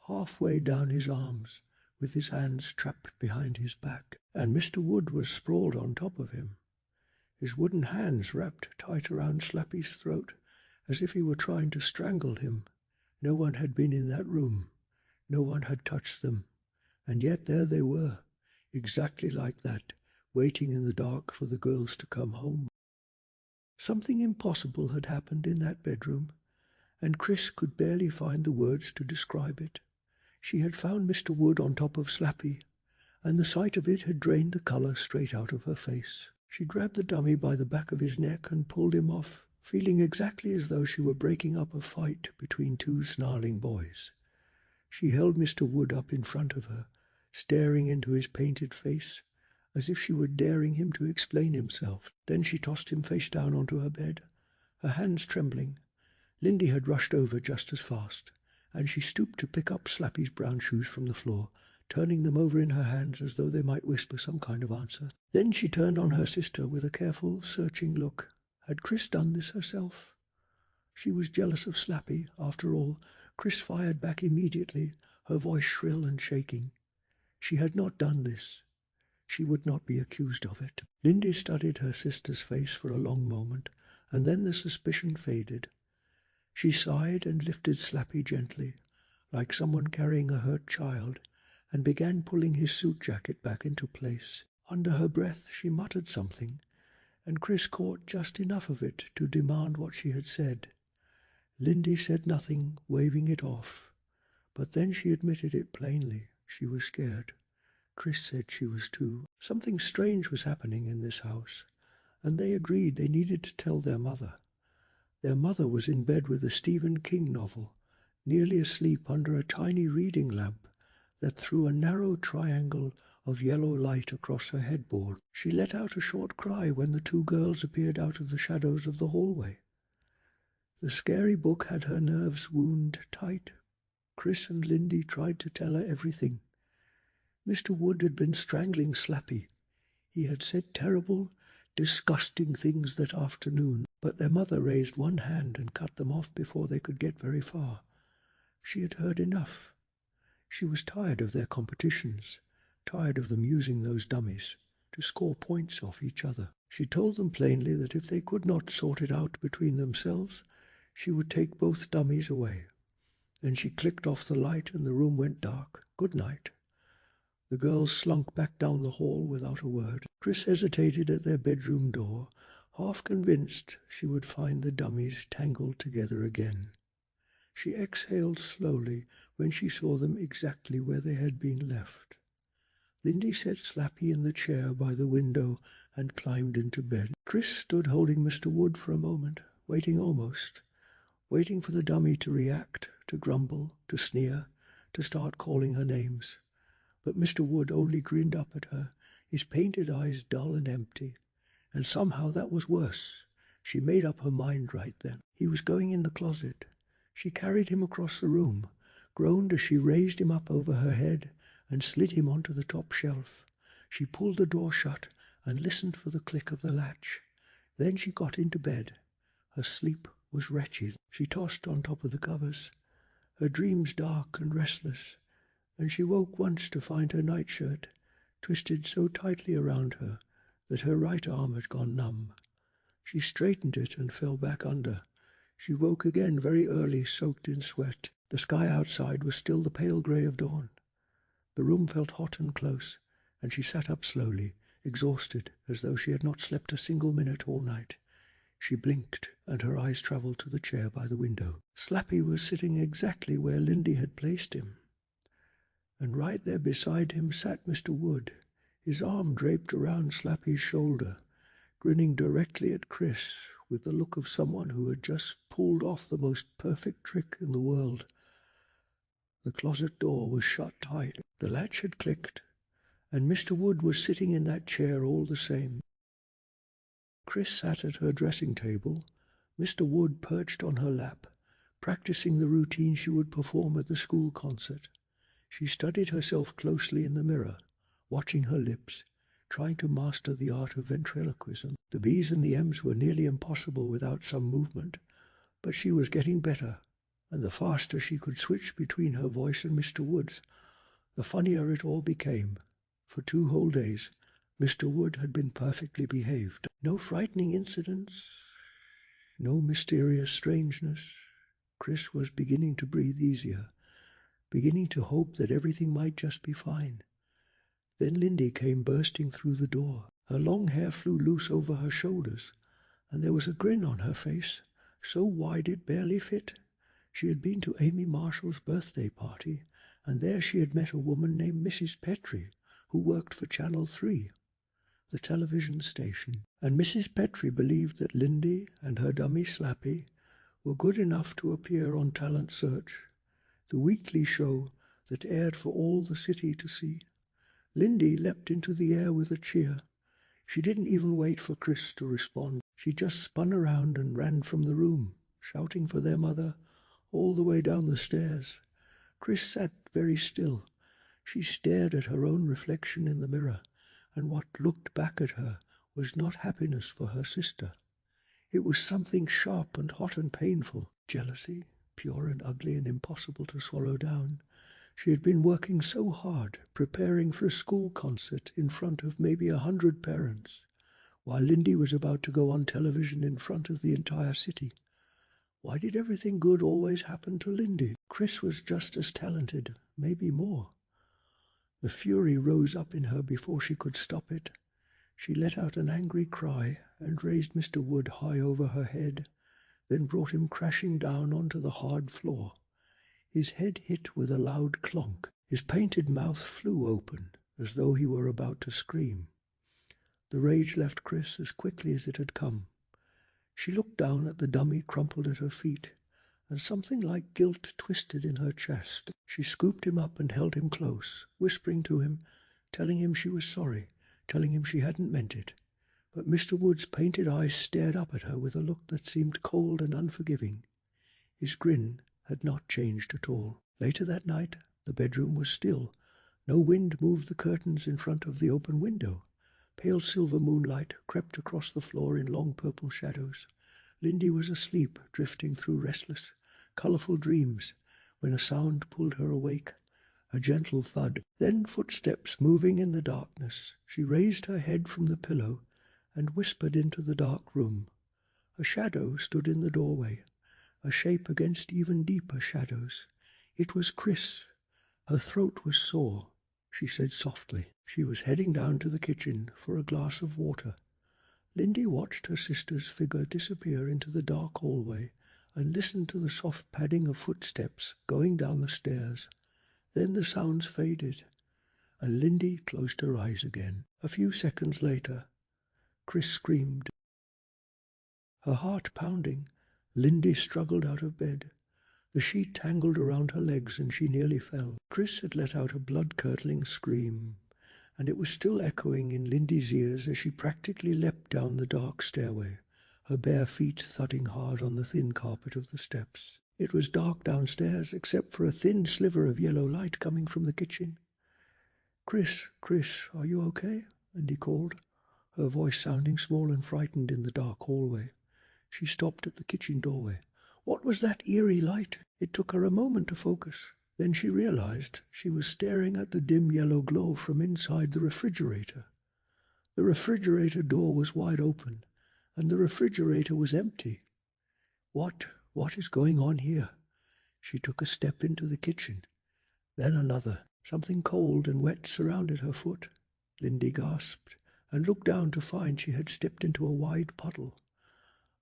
halfway down his arms, with his hands trapped behind his back, and Mr. Wood was sprawled on top of him, his wooden hands wrapped tight around Slappy's throat, as if he were trying to strangle him. No one had been in that room, no one had touched them, and yet there they were, exactly like that, waiting in the dark for the girls to come home. Something impossible had happened in that bedroom, and Chris could barely find the words to describe it. She had found Mr. Wood on top of Slappy, and the sight of it had drained the color straight out of her face. She grabbed the dummy by the back of his neck and pulled him off, feeling exactly as though she were breaking up a fight between two snarling boys. She held Mr. Wood up in front of her, staring into his painted face, as if she were daring him to explain himself. Then she tossed him face down onto her bed, her hands trembling. Lindy had rushed over just as fast, and she stooped to pick up Slappy's brown shoes from the floor, turning them over in her hands as though they might whisper some kind of answer. Then she turned on her sister with a careful, searching look. Had Chris done this herself? She was jealous of Slappy. After all, Chris fired back immediately, her voice shrill and shaking. She had not done this. She would not be accused of it. Lindy studied her sister's face for a long moment, and then the suspicion faded. She sighed and lifted Slappy gently, like someone carrying a hurt child, and began pulling his suit jacket back into place. Under her breath she muttered something, and Chris caught just enough of it to demand what she had said. Lindy said nothing, waving it off, but then she admitted it plainly. She was scared. Chris said she was too. Something strange was happening in this house, and they agreed they needed to tell their mother. Their mother was in bed with a Stephen King novel, nearly asleep under a tiny reading lamp that threw a narrow triangle of yellow light across her headboard. She let out a short cry when the two girls appeared out of the shadows of the hallway. The scary book had her nerves wound tight. Chris and Lindy tried to tell her everything. Mr. Wood had been strangling Slappy. He had said terrible, disgusting things that afternoon, but their mother raised one hand and cut them off before they could get very far. She had heard enough. She was tired of their competitions, tired of them using those dummies to score points off each other. She told them plainly that if they could not sort it out between themselves, she would take both dummies away. Then she clicked off the light and the room went dark. Good night. The girls slunk back down the hall without a word. Chris hesitated at their bedroom door, half convinced she would find the dummies tangled together again. She exhaled slowly when she saw them exactly where they had been left. Lindy set Slappy in the chair by the window and climbed into bed. Chris stood holding Mr. Wood for a moment, waiting for the dummy to react, to grumble, to sneer, to start calling her names. But Mr. Wood only grinned up at her, his painted eyes dull and empty. And somehow that was worse. She made up her mind right then. He was going in the closet. She carried him across the room, groaned as she raised him up over her head and slid him onto the top shelf. She pulled the door shut and listened for the click of the latch. Then she got into bed. Her sleep was wretched. She tossed on top of the covers, her dreams dark and restless, and she woke once to find her nightshirt twisted so tightly around her that her right arm had gone numb. She straightened it and fell back under. She woke again very early, soaked in sweat. The sky outside was still the pale grey of dawn. The room felt hot and close, and she sat up slowly, exhausted, as though she had not slept a single minute all night. She blinked, and her eyes travelled to the chair by the window. Slappy was sitting exactly where Lindy had placed him, and right there beside him sat Mr. Wood, his arm draped around Slappy's shoulder, grinning directly at Chris with the look of someone who had just pulled off the most perfect trick in the world. The closet door was shut tight. The latch had clicked, and Mr. Wood was sitting in that chair all the same. Chris sat at her dressing table, Mr. Wood perched on her lap, practicing the routine she would perform at the school concert. She studied herself closely in the mirror, watching her lips, trying to master the art of ventriloquism. The B's and the M's were nearly impossible without some movement, but she was getting better, and the faster she could switch between her voice and Mr. Wood's, the funnier it all became. For 2 whole days, Mr. Wood had been perfectly behaved. No frightening incidents, no mysterious strangeness. Chris was beginning to breathe easier, beginning to hope that everything might just be fine. Then Lindy came bursting through the door. Her long hair flew loose over her shoulders, and there was a grin on her face, so wide it barely fit. She had been to Amy Marshall's birthday party, and there she had met a woman named Mrs. Petrie, who worked for Channel 3, the television station. And Mrs. Petrie believed that Lindy and her dummy Slappy were good enough to appear on Talent Search, the weekly show that aired for all the city to see. Lindy leapt into the air with a cheer. She didn't even wait for Chris to respond. She just spun around and ran from the room, shouting for their mother all the way down the stairs. Chris sat very still. She stared at her own reflection in the mirror, and what looked back at her was not happiness for her sister. It was something sharp and hot and painful, jealousy, pure and ugly and impossible to swallow down. She had been working so hard, preparing for a school concert in front of maybe 100 parents, while Lindy was about to go on television in front of the entire city. Why did everything good always happen to Lindy? Chris was just as talented, maybe more. The fury rose up in her before she could stop it. She let out an angry cry and raised Mr. Wood high over her head, then brought him crashing down onto the hard floor. His head hit with a loud clonk. His painted mouth flew open, as though he were about to scream. The rage left Chris as quickly as it had come. She looked down at the dummy crumpled at her feet, and something like guilt twisted in her chest. She scooped him up and held him close, whispering to him, telling him she was sorry, telling him she hadn't meant it. But Mr. Wood's painted eyes stared up at her with a look that seemed cold and unforgiving. His grin had not changed at all. Later that night, the bedroom was still. No wind moved the curtains in front of the open window. Pale silver moonlight crept across the floor in long purple shadows. Lindy was asleep, drifting through restless, colourful dreams, when a sound pulled her awake, a gentle thud, then footsteps moving in the darkness. She raised her head from the pillow and whispered into the dark room. A shadow stood in the doorway, a shape against even deeper shadows. It was Chris. Her throat was sore. She said softly. She was heading down to the kitchen for a glass of water. Lindy watched her sister's figure disappear into the dark hallway and listened to the soft padding of footsteps going down the stairs. Then the sounds faded, and Lindy closed her eyes again. A few seconds later, Chris screamed. Her heart pounding, Lindy struggled out of bed. The sheet tangled around her legs and she nearly fell. Chris had let out a blood-curdling scream, and it was still echoing in Lindy's ears as she practically leapt down the dark stairway, her bare feet thudding hard on the thin carpet of the steps. It was dark downstairs, except for a thin sliver of yellow light coming from the kitchen. Chris, are you okay?" Lindy called, her voice sounding small and frightened in the dark hallway. She stopped at the kitchen doorway. What was that eerie light? It took her a moment to focus. Then she realized she was staring at the dim yellow glow from inside the refrigerator. The refrigerator door was wide open, and the refrigerator was empty. What is going on here? She took a step into the kitchen, then another. Something cold and wet surrounded her foot. Lindy gasped and looked down to find she had stepped into a wide puddle.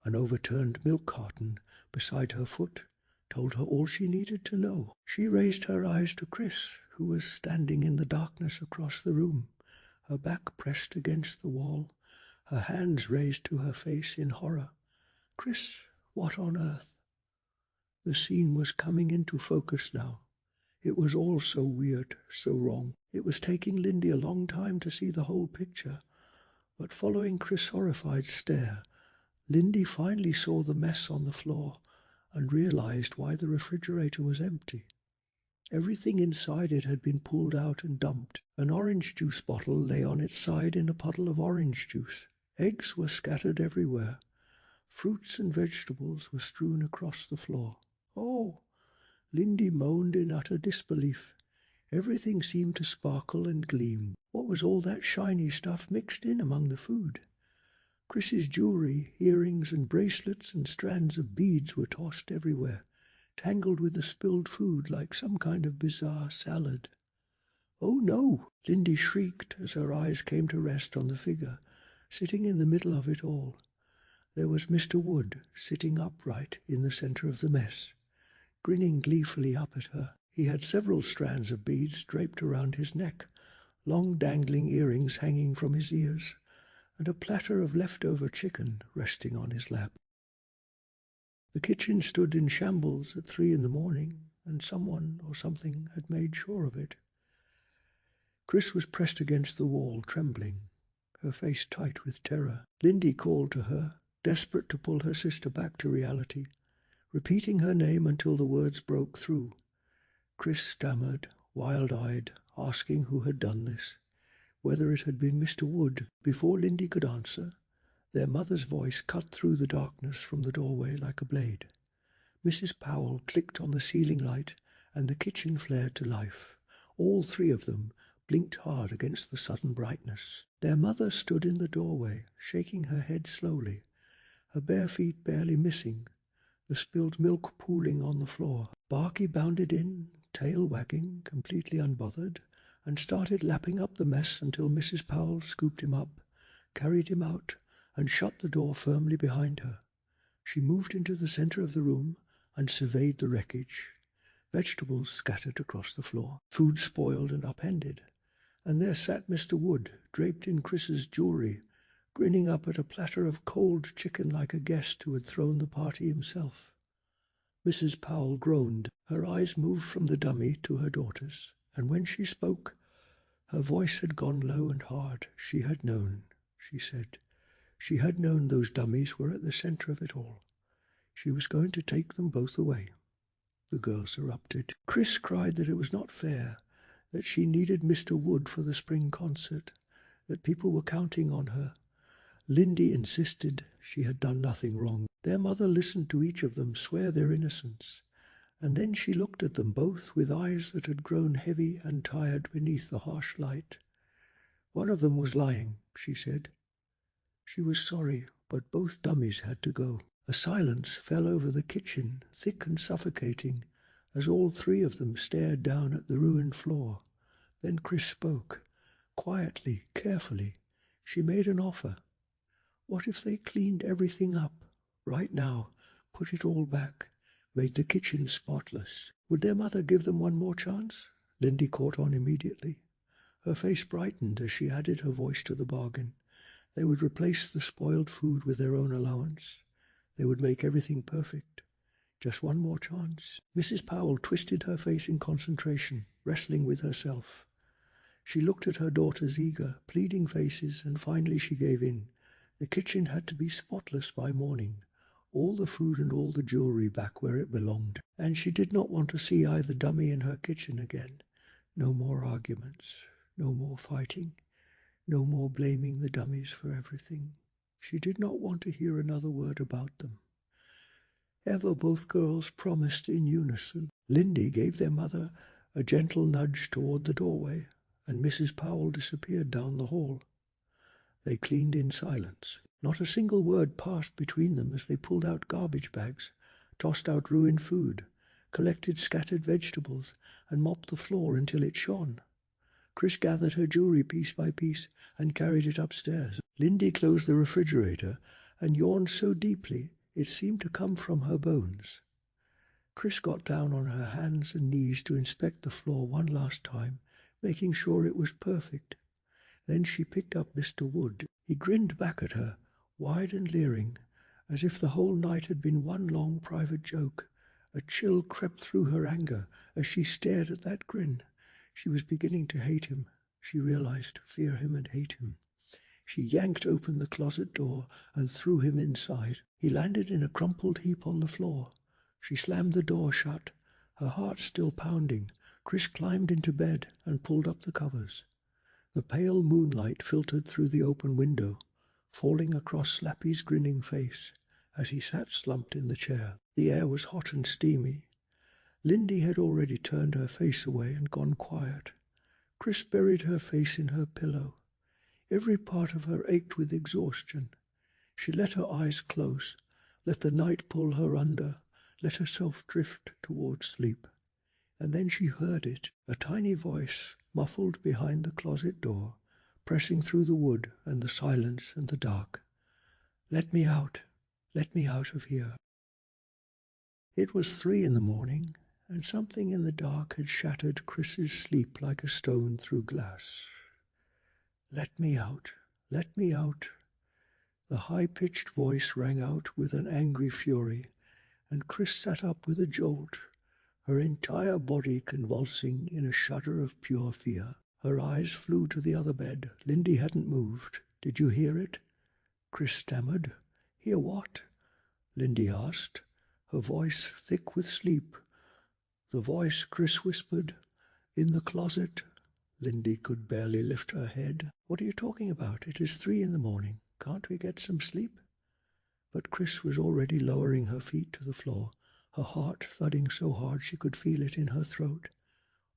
An overturned milk carton beside her foot told her all she needed to know. She raised her eyes to Chris, who was standing in the darkness across the room, her back pressed against the wall, her hands raised to her face in horror. Chris, what on earth? The scene was coming into focus now. It was all so weird, so wrong. It was taking Lindy a long time to see the whole picture, but following Chris' horrified stare, Lindy finally saw the mess on the floor and realized why the refrigerator was empty. Everything inside it had been pulled out and dumped. An orange juice bottle lay on its side in a puddle of orange juice. Eggs were scattered everywhere. Fruits and vegetables were strewn across the floor. "Oh!" Lindy moaned in utter disbelief. Everything seemed to sparkle and gleam. What was all that shiny stuff mixed in among the food? Chris's jewelry, earrings and bracelets and strands of beads were tossed everywhere, tangled with the spilled food like some kind of bizarre salad. "Oh no!" Lindy shrieked as her eyes came to rest on the figure, sitting in the middle of it all. There was Mr. Wood, sitting upright in the center of the mess, grinning gleefully up at her. He had several strands of beads draped around his neck, long dangling earrings hanging from his ears, and a platter of leftover chicken resting on his lap. The kitchen stood in shambles at 3 in the morning, and someone or something had made sure of it. Chris was pressed against the wall, trembling, her face tight with terror. Lindy called to her, desperate to pull her sister back to reality, repeating her name until the words broke through. Chris stammered, wild-eyed, asking who had done this, whether it had been Mr. Wood. Before Lindy could answer, their mother's voice cut through the darkness from the doorway like a blade. Mrs. Powell clicked on the ceiling light, and the kitchen flared to life. All three of them blinked hard against the sudden brightness. Their mother stood in the doorway, shaking her head slowly, her bare feet barely missing, the spilled milk pooling on the floor. Barky bounded in, tail wagging, completely unbothered, and started lapping up the mess until Mrs. Powell scooped him up, carried him out, and shut the door firmly behind her. She moved into the center of the room and surveyed the wreckage. Vegetables scattered across the floor, food spoiled and upended. And there sat Mr. Wood, draped in Chris's jewelry, grinning up at a platter of cold chicken like a guest who had thrown the party himself. Mrs. Powell groaned. Her eyes moved from the dummy to her daughters, and when she spoke, her voice had gone low and hard. She had known, she said. She had known those dummies were at the center of it all. She was going to take them both away. The girls erupted. Chris cried that it was not fair, that she needed Mr. Wood for the spring concert, that people were counting on her. Lindy insisted she had done nothing wrong. Their mother listened to each of them swear their innocence, and then she looked at them both with eyes that had grown heavy and tired beneath the harsh light. One of them was lying, she said. She was sorry, but both dummies had to go. A silence fell over the kitchen, thick and suffocating, as all three of them stared down at the ruined floor. Then Chris spoke, quietly, carefully. She made an offer. What if they cleaned everything up, right now, put it all back, made the kitchen spotless? Would their mother give them one more chance? Lindy caught on immediately. Her face brightened as she added her voice to the bargain. They would replace the spoiled food with their own allowance. They would make everything perfect. Just one more chance. Mrs. Powell twisted her face in concentration, wrestling with herself. She looked at her daughter's eager, pleading faces, and finally she gave in. The kitchen had to be spotless by morning, all the food and all the jewelry back where it belonged, and she did not want to see either dummy in her kitchen again. No more arguments, no more fighting, no more blaming the dummies for everything. She did not want to hear another word about them. Ever both girls promised in unison. Lindy gave their mother a gentle nudge toward the doorway, and Mrs. Powell disappeared down the hall. They cleaned in silence. Not a single word passed between them as they pulled out garbage bags, tossed out ruined food, collected scattered vegetables, and mopped the floor until it shone. Chris gathered her jewelry piece by piece and carried it upstairs. Lindy closed the refrigerator and yawned so deeply it seemed to come from her bones. Chris got down on her hands and knees to inspect the floor one last time, making sure it was perfect. Then she picked up Mr. Wood. He grinned back at her, wide and leering, as if the whole night had been one long private joke. A chill crept through her anger as she stared at that grin. She was beginning to hate him, she realized, fear him and hate him. She yanked open the closet door and threw him inside. He landed in a crumpled heap on the floor, She slammed the door shut, her heart still pounding. Chris climbed into bed and pulled up the covers. The pale moonlight filtered through the open window, falling across Slappy's grinning face as he sat slumped in the chair. The air was hot and steamy. Lindy had already turned her face away and gone quiet. Chris buried her face in her pillow. Every part of her ached with exhaustion. She let her eyes close, let the night pull her under, let herself drift towards sleep. And then she heard it, a tiny voice, muffled behind the closet door, pressing through the wood and the silence and the dark. Let me out of here. It was 3 in the morning, and something in the dark had shattered Chris's sleep like a stone through glass. Let me out, let me out. The high-pitched voice rang out with an angry fury, and Chris sat up with a jolt, her entire body convulsing in a shudder of pure fear. Her eyes flew to the other bed. Lindy hadn't moved. Did you hear it? Chris stammered. Hear what? Lindy asked, her voice thick with sleep. The voice, Chris whispered. In the closet. Lindy could barely lift her head. What are you talking about? It is 3 in the morning. Can't we get some sleep? But Chris was already lowering her feet to the floor, her heart thudding so hard she could feel it in her throat.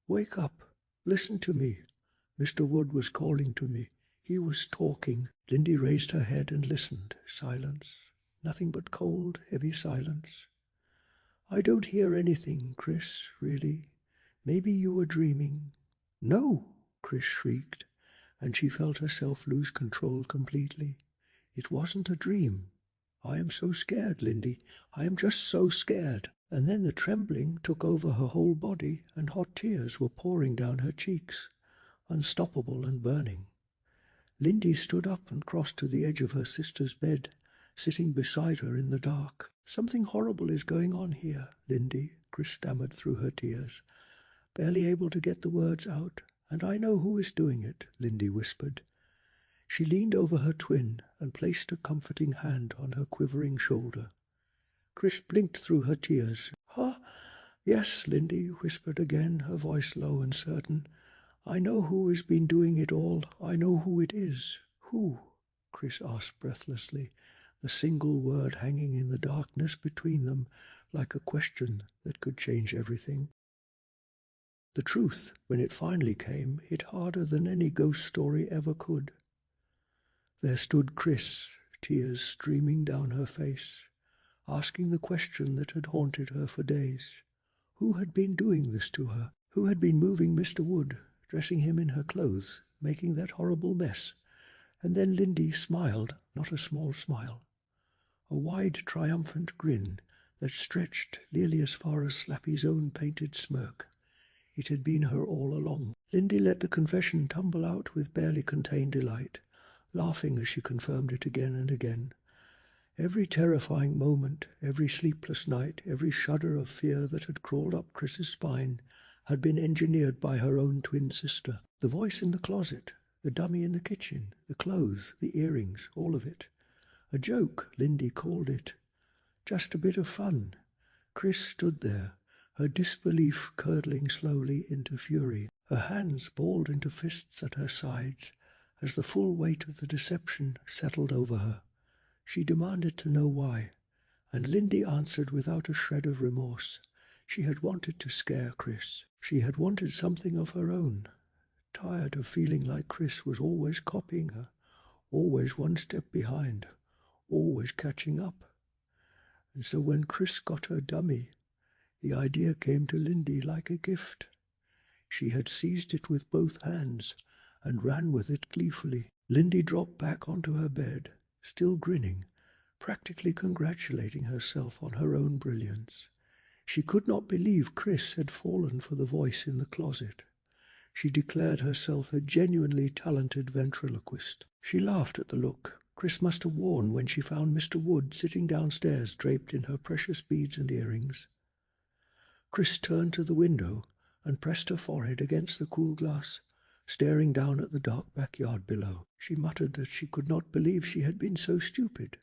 Wake up. Listen to me. Mr. Wood was calling to me. He was talking. Lindy raised her head and listened. Silence. Nothing but cold, heavy silence. I don't hear anything, Chris, really. Maybe you were dreaming. No, Chris shrieked, and she felt herself lose control completely. It wasn't a dream. I am so scared, Lindy. I am just so scared. And then the trembling took over her whole body, and hot tears were pouring down her cheeks, unstoppable and burning. Lindy stood up and crossed to the edge of her sister's bed, sitting beside her in the dark. Something horrible is going on here, Lindy, Chris stammered through her tears, barely able to get the words out. And I know who is doing it, Lindy whispered. She leaned over her twin and placed a comforting hand on her quivering shoulder. Chris blinked through her tears. Huh? Yes, Lindy whispered again, her voice low and certain. I know who has been doing it all. I know who it is. Who? Chris asked breathlessly, the single word hanging in the darkness between them like a question that could change everything. The truth, when it finally came, hit harder than any ghost story ever could. There stood Chris, tears streaming down her face, asking the question that had haunted her for days. Who had been doing this to her? Who had been moving Mr. Wood, dressing him in her clothes, making that horrible mess? And then Lindy smiled, not a small smile, a wide, triumphant grin that stretched nearly as far as Slappy's own painted smirk. It had been her all along. Lindy let the confession tumble out with barely contained delight, laughing as she confirmed it again and again. Every terrifying moment, every sleepless night, every shudder of fear that had crawled up Chris's spine had been engineered by her own twin sister. The voice in the closet, the dummy in the kitchen, the clothes, the earrings, all of it. A joke, Lindy called it. Just a bit of fun. Chris stood there, her disbelief curdling slowly into fury, her hands balled into fists at her sides as the full weight of the deception settled over her. She demanded to know why, and Lindy answered without a shred of remorse. She had wanted to scare Chris. She had wanted something of her own, tired of feeling like Chris was always copying her, always one step behind, always catching up. And so when Chris got her dummy, the idea came to Lindy like a gift. She had seized it with both hands and ran with it gleefully. Lindy dropped back onto her bed, still grinning, practically congratulating herself on her own brilliance. She could not believe Chris had fallen for the voice in the closet. She declared herself a genuinely talented ventriloquist. She laughed at the look Chris must have worn when she found Mr. Wood sitting downstairs draped in her precious beads and earrings. Chris turned to the window and pressed her forehead against the cool glass, staring down at the dark backyard below. She muttered that she could not believe she had been so stupid.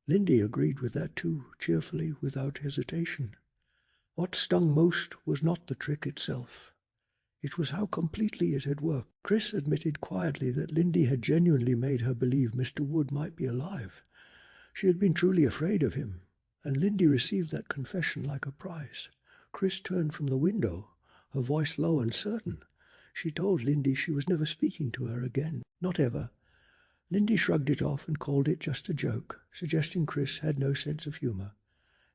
Lindy agreed with that too, cheerfully, without hesitation. What stung most was not the trick itself. It was how completely it had worked. Chris admitted quietly that Lindy had genuinely made her believe Mr. Wood might be alive. She had been truly afraid of him, and Lindy received that confession like a prize. Chris turned from the window, her voice low and certain. She told Lindy she was never speaking to her again. Not ever. Lindy shrugged it off and called it just a joke, suggesting Chris had no sense of humour.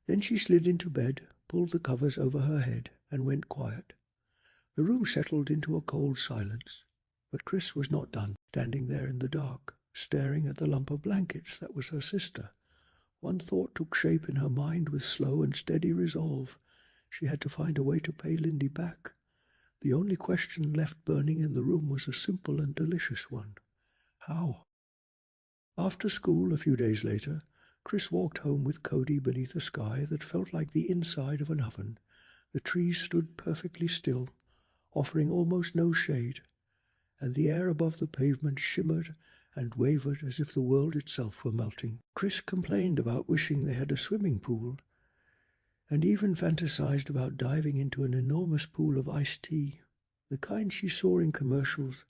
Then she slid into bed, pulled the covers over her head, and went quiet. The room settled into a cold silence, but Chris was not done, standing there in the dark, staring at the lump of blankets that was her sister. One thought took shape in her mind with slow and steady resolve. She had to find a way to pay Lindy back. The only question left burning in the room was a simple and delicious one. How? After school, a few days later, Chris walked home with Cody beneath a sky that felt like the inside of an oven. The trees stood perfectly still, offering almost no shade, and the air above the pavement shimmered and wavered as if the world itself were melting. Chris complained about wishing they had a swimming pool, and even fantasized about diving into an enormous pool of iced tea, the kind she saw in commercials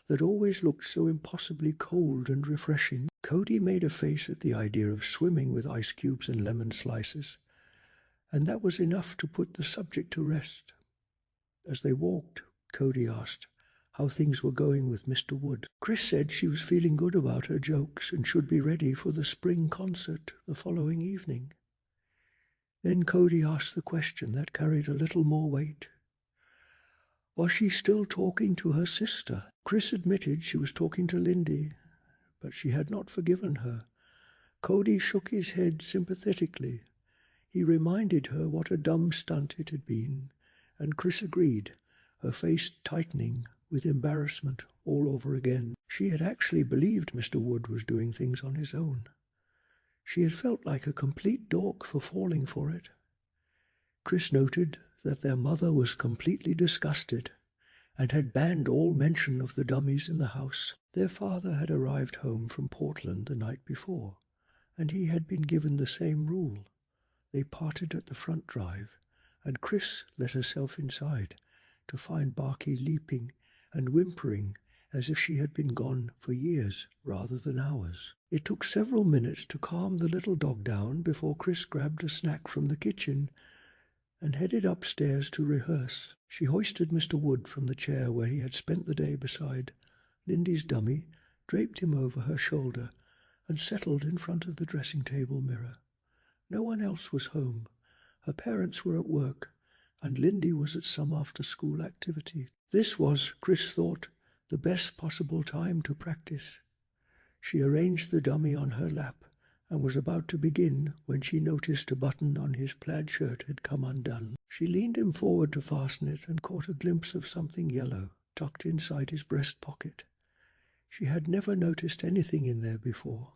that always looked so impossibly cold and refreshing. Cody made a face at the idea of swimming with ice cubes and lemon slices, and that was enough to put the subject to rest. As they walked, Cody asked how things were going with Mr. Wood. Chris said she was feeling good about her jokes and should be ready for the spring concert the following evening. Then Cody asked the question that carried a little more weight. Was she still talking to her sister? Chris admitted she was talking to Lindy, but she had not forgiven her. Cody shook his head sympathetically. He reminded her what a dumb stunt it had been, and Chris agreed, her face tightening with embarrassment all over again. She had actually believed Mr. Wood was doing things on his own. She had felt like a complete dork for falling for it. Chris noted that their mother was completely disgusted and had banned all mention of the dummies in the house. Their father had arrived home from Portland the night before, and he had been given the same rule. They parted at the front drive, and Chris let herself inside to find Barky leaping and whimpering as if she had been gone for years rather than hours. It took several minutes to calm the little dog down before Chris grabbed a snack from the kitchen and headed upstairs to rehearse. She hoisted Mr. Wood from the chair where he had spent the day beside Lindy's dummy, draped him over her shoulder, and settled in front of the dressing-table mirror. No one else was home. Her parents were at work, and Lindy was at some after-school activity. This was, Chris thought, the best possible time to practice. She arranged the dummy on her lap and was about to begin when she noticed a button on his plaid shirt had come undone. She leaned him forward to fasten it and caught a glimpse of something yellow tucked inside his breast pocket. She had never noticed anything in there before.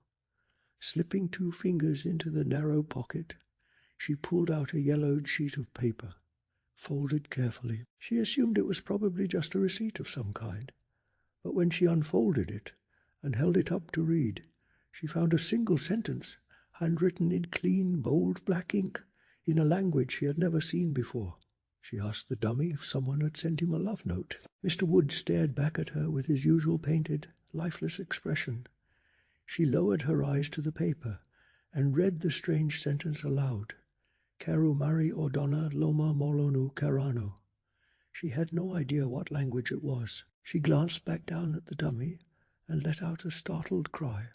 Slipping 2 fingers into the narrow pocket, she pulled out a yellowed sheet of paper, folded carefully. She assumed it was probably just a receipt of some kind, but when she unfolded it and held it up to read, she found a single sentence, handwritten in clean, bold black ink, in a language she had never seen before. She asked the dummy if someone had sent him a love note. Mr. Wood stared back at her with his usual painted, lifeless expression. She lowered her eyes to the paper and read the strange sentence aloud. Caru Mari Ordona Loma Molonu Carano. She had no idea what language it was. She glanced back down at the dummy and let out a startled cry.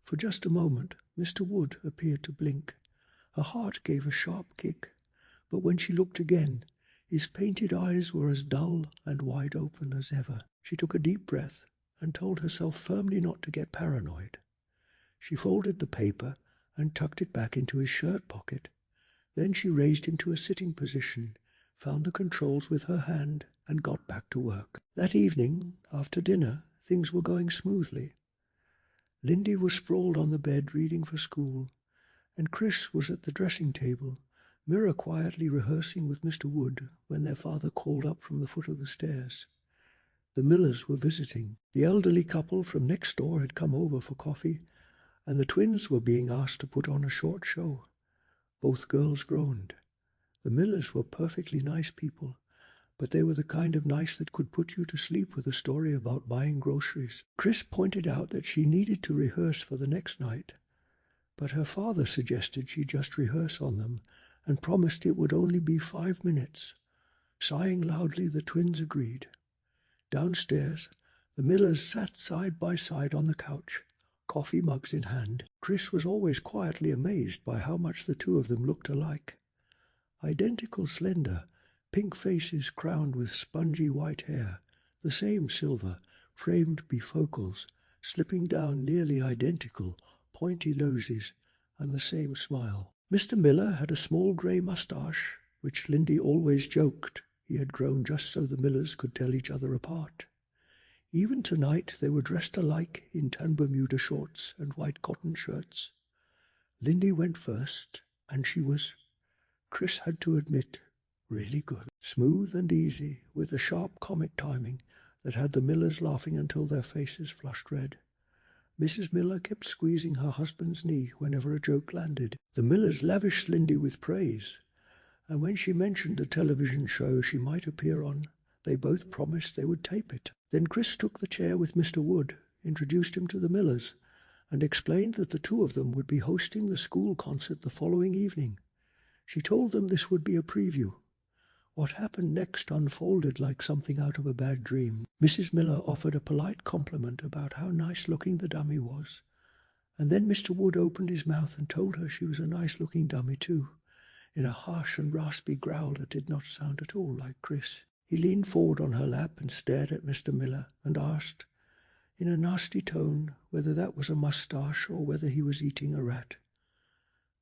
For just a moment, Mr. Wood appeared to blink. Her heart gave a sharp kick, but when she looked again, his painted eyes were as dull and wide open as ever. She took a deep breath and told herself firmly not to get paranoid. She folded the paper and tucked it back into his shirt pocket. Then she raised him to a sitting position, found the controls with her hand, and got back to work. That evening, after dinner, things were going smoothly. Lindy was sprawled on the bed reading for school, and Chris was at the dressing table, Mira quietly rehearsing with Mr. Wood when their father called up from the foot of the stairs. The Millers were visiting. The elderly couple from next door had come over for coffee, and the twins were being asked to put on a short show. Both girls groaned. The Millers were perfectly nice people, but they were the kind of nice that could put you to sleep with a story about buying groceries. Chris pointed out that she needed to rehearse for the next night, but her father suggested she just rehearse on them and promised it would only be 5 minutes. Sighing loudly, the twins agreed. Downstairs, the Millers sat side by side on the couch, coffee mugs in hand. Chris was always quietly amazed by how much the two of them looked alike. Identical slender, pink faces crowned with spongy white hair, the same silver, framed bifocals, slipping down nearly identical, pointy noses, and the same smile. Mr. Miller had a small grey moustache, which Lindy always joked he had grown just so the Millers could tell each other apart. Even tonight they were dressed alike in tan Bermuda shorts and white cotton shirts. Lindy went first, and she was, Chris had to admit, really good. Smooth and easy, with a sharp comic timing that had the Millers laughing until their faces flushed red. Mrs. Miller kept squeezing her husband's knee whenever a joke landed. The Millers lavished Lindy with praise, and when she mentioned the television show she might appear on, they both promised they would tape it. Then Chris took the chair with Mr. Wood, introduced him to the Millers, and explained that the two of them would be hosting the school concert the following evening. She told them this would be a preview. What happened next unfolded like something out of a bad dream. Mrs. Miller offered a polite compliment about how nice-looking the dummy was, and then Mr. Wood opened his mouth and told her she was a nice-looking dummy too, in a harsh and raspy growl that did not sound at all like Chris. He leaned forward on her lap and stared at Mr. Miller and asked, in a nasty tone, whether that was a moustache or whether he was eating a rat.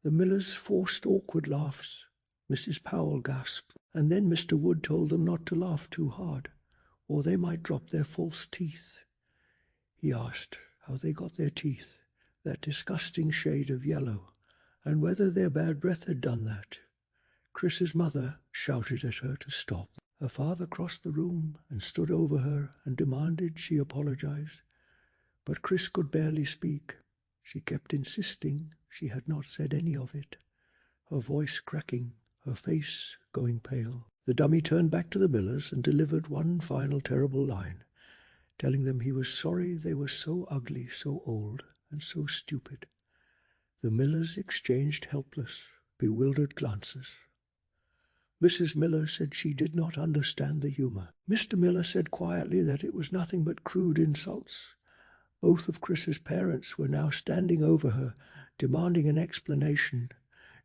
The Millers forced awkward laughs. Mrs. Powell gasped, and then Mr. Wood told them not to laugh too hard, or they might drop their false teeth. He asked how they got their teeth, that disgusting shade of yellow, and whether their bad breath had done that. Chris's mother shouted at her to stop. Her father crossed the room and stood over her and demanded she apologize, but Chris could barely speak. She kept insisting she had not said any of it, her voice cracking, her face going pale. The dummy turned back to the Millers and delivered one final terrible line, telling them he was sorry they were so ugly, so old, and so stupid. The Millers exchanged helpless, bewildered glances. Mrs. Miller said she did not understand the humor. Mr. Miller said quietly that it was nothing but crude insults. Both of Chris's parents were now standing over her, demanding an explanation,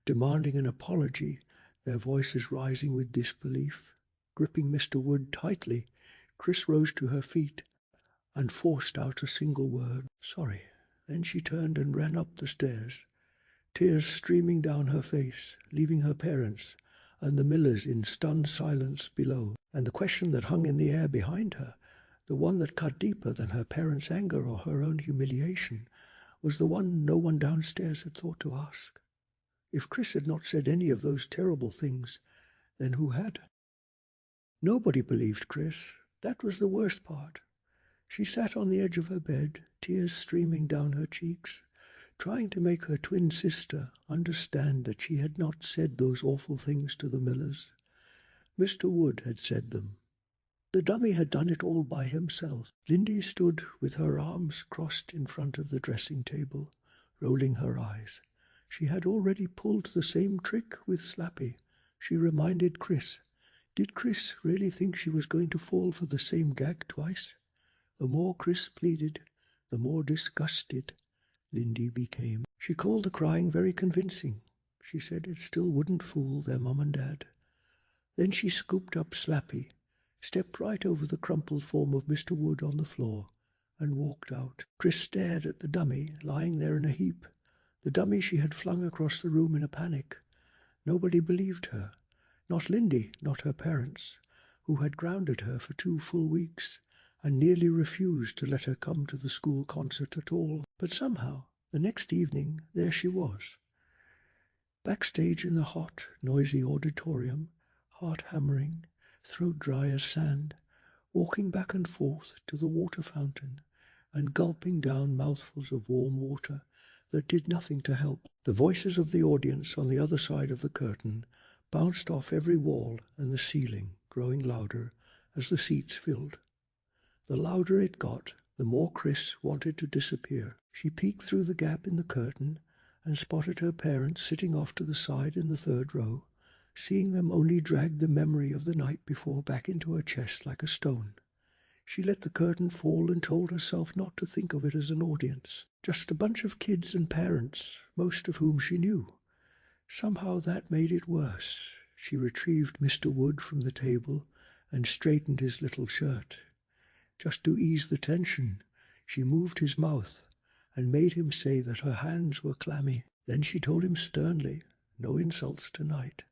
demanding an apology, their voices rising with disbelief. Gripping Mr. Wood tightly, Chris rose to her feet and forced out a single word, "Sorry." Then she turned and ran up the stairs, tears streaming down her face, leaving her parents and the Millers in stunned silence below. And the question that hung in the air behind her, the one that cut deeper than her parents' anger or her own humiliation, was the one no one downstairs had thought to ask. If Chris had not said any of those terrible things, then who had? Nobody believed Chris. That was the worst part. She sat on the edge of her bed, tears streaming down her cheeks, trying to make her twin sister understand that she had not said those awful things to the Millers. Mr. Wood had said them. The dummy had done it all by himself. Lindy stood with her arms crossed in front of the dressing table, rolling her eyes. She had already pulled the same trick with Slappy. She reminded Chris. Did Chris really think she was going to fall for the same gag twice? The more Chris pleaded, the more disgusted Lindy became. She called the crying very convincing. She said it still wouldn't fool their mum and dad. Then she scooped up Slappy, stepped right over the crumpled form of Mr. Wood on the floor, and walked out. Chris stared at the dummy lying there in a heap, the dummy she had flung across the room in a panic. Nobody believed her. Not Lindy, not her parents, who had grounded her for 2 full weeks, and nearly refused to let her come to the school concert at all. But somehow, the next evening, there she was. Backstage in the hot, noisy auditorium, heart hammering, throat dry as sand, walking back and forth to the water fountain, and gulping down mouthfuls of warm water that did nothing to help. The voices of the audience on the other side of the curtain bounced off every wall and the ceiling, growing louder as the seats filled. The louder it got, the more Chris wanted to disappear. She peeked through the gap in the curtain and spotted her parents sitting off to the side in the third row. Seeing them only dragged the memory of the night before back into her chest like a stone. She let the curtain fall and told herself not to think of it as an audience, just a bunch of kids and parents, most of whom she knew. Somehow that made it worse. She retrieved Mr. Wood from the table and straightened his little shirt. Just to ease the tension, she moved his mouth and made him say that her hands were clammy. Then she told him sternly, no insults tonight.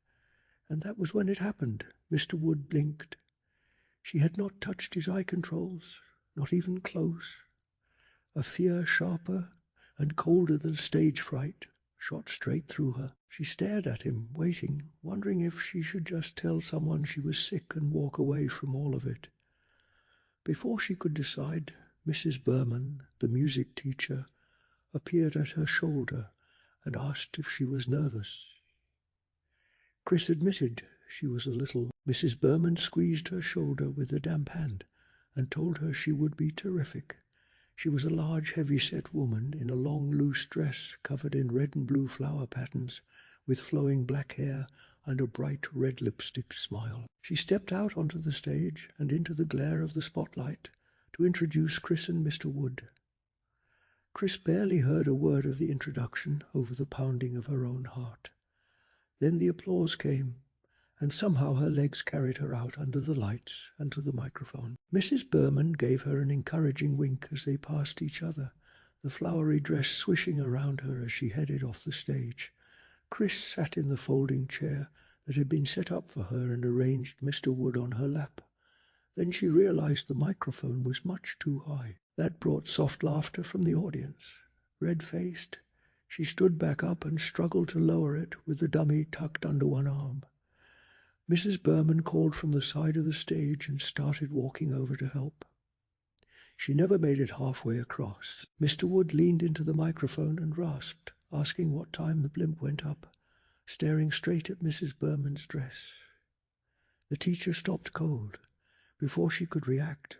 And that was when it happened. Mr. Wood blinked. She had not touched his eye controls, not even close. A fear sharper and colder than stage fright shot straight through her. She stared at him, waiting, wondering if she should just tell someone she was sick and walk away from all of it. Before she could decide, Mrs. Berman, the music teacher, appeared at her shoulder and asked if she was nervous. Chris admitted she was a little. Mrs. Berman squeezed her shoulder with a damp hand and told her she would be terrific. She was a large, heavy-set woman in a long, loose dress covered in red and blue flower patterns, with flowing black hair and a bright red lipstick smile. She stepped out onto the stage and into the glare of the spotlight to introduce Chris and Mr. Wood. Chris barely heard a word of the introduction over the pounding of her own heart. Then the applause came, and somehow her legs carried her out under the lights and to the microphone. Mrs. Berman gave her an encouraging wink as they passed each other, the flowery dress swishing around her as she headed off the stage. Chris sat in the folding chair that had been set up for her and arranged Mr. Wood on her lap. Then she realized the microphone was much too high. That brought soft laughter from the audience. Red-faced, she stood back up and struggled to lower it with the dummy tucked under one arm. Mrs. Berman called from the side of the stage and started walking over to help. She never made it halfway across. Mr. Wood leaned into the microphone and rasped, asking what time the blimp went up, staring straight at Mrs. Berman's dress. The teacher stopped cold. Before she could react,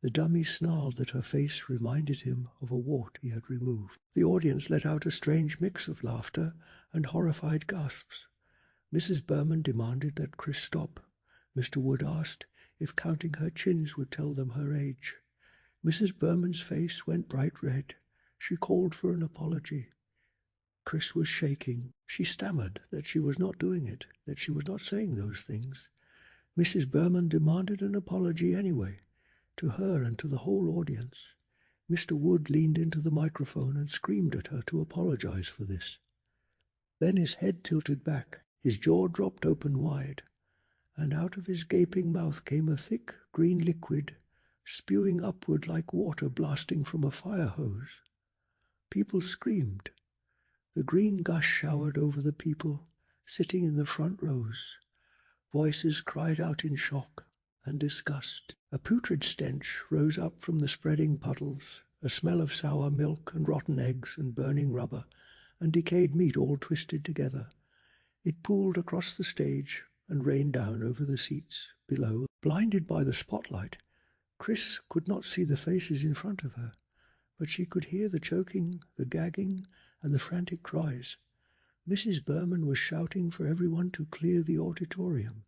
the dummy snarled that her face reminded him of a wart he had removed. The audience let out a strange mix of laughter and horrified gasps. Mrs. Berman demanded that Chris stop. Mr. Wood asked if counting her chins would tell them her age. Mrs. Berman's face went bright red. She called for an apology. Chris was shaking. She stammered that she was not doing it, that she was not saying those things. Mrs. Berman demanded an apology anyway, to her and to the whole audience. Mr. Wood leaned into the microphone and screamed at her to apologize for this. Then his head tilted back, his jaw dropped open wide, and out of his gaping mouth came a thick green liquid, spewing upward like water blasting from a fire hose. People screamed. The green gush showered over the people sitting in the front rows. Voices cried out in shock and disgust. A putrid stench rose up from the spreading puddles, a smell of sour milk and rotten eggs and burning rubber and decayed meat all twisted together. It pooled across the stage and rained down over the seats below. Blinded by the spotlight, Chris could not see the faces in front of her, but she could hear the choking, the gagging, and the frantic cries. Mrs. Berman was shouting for everyone to clear the auditorium.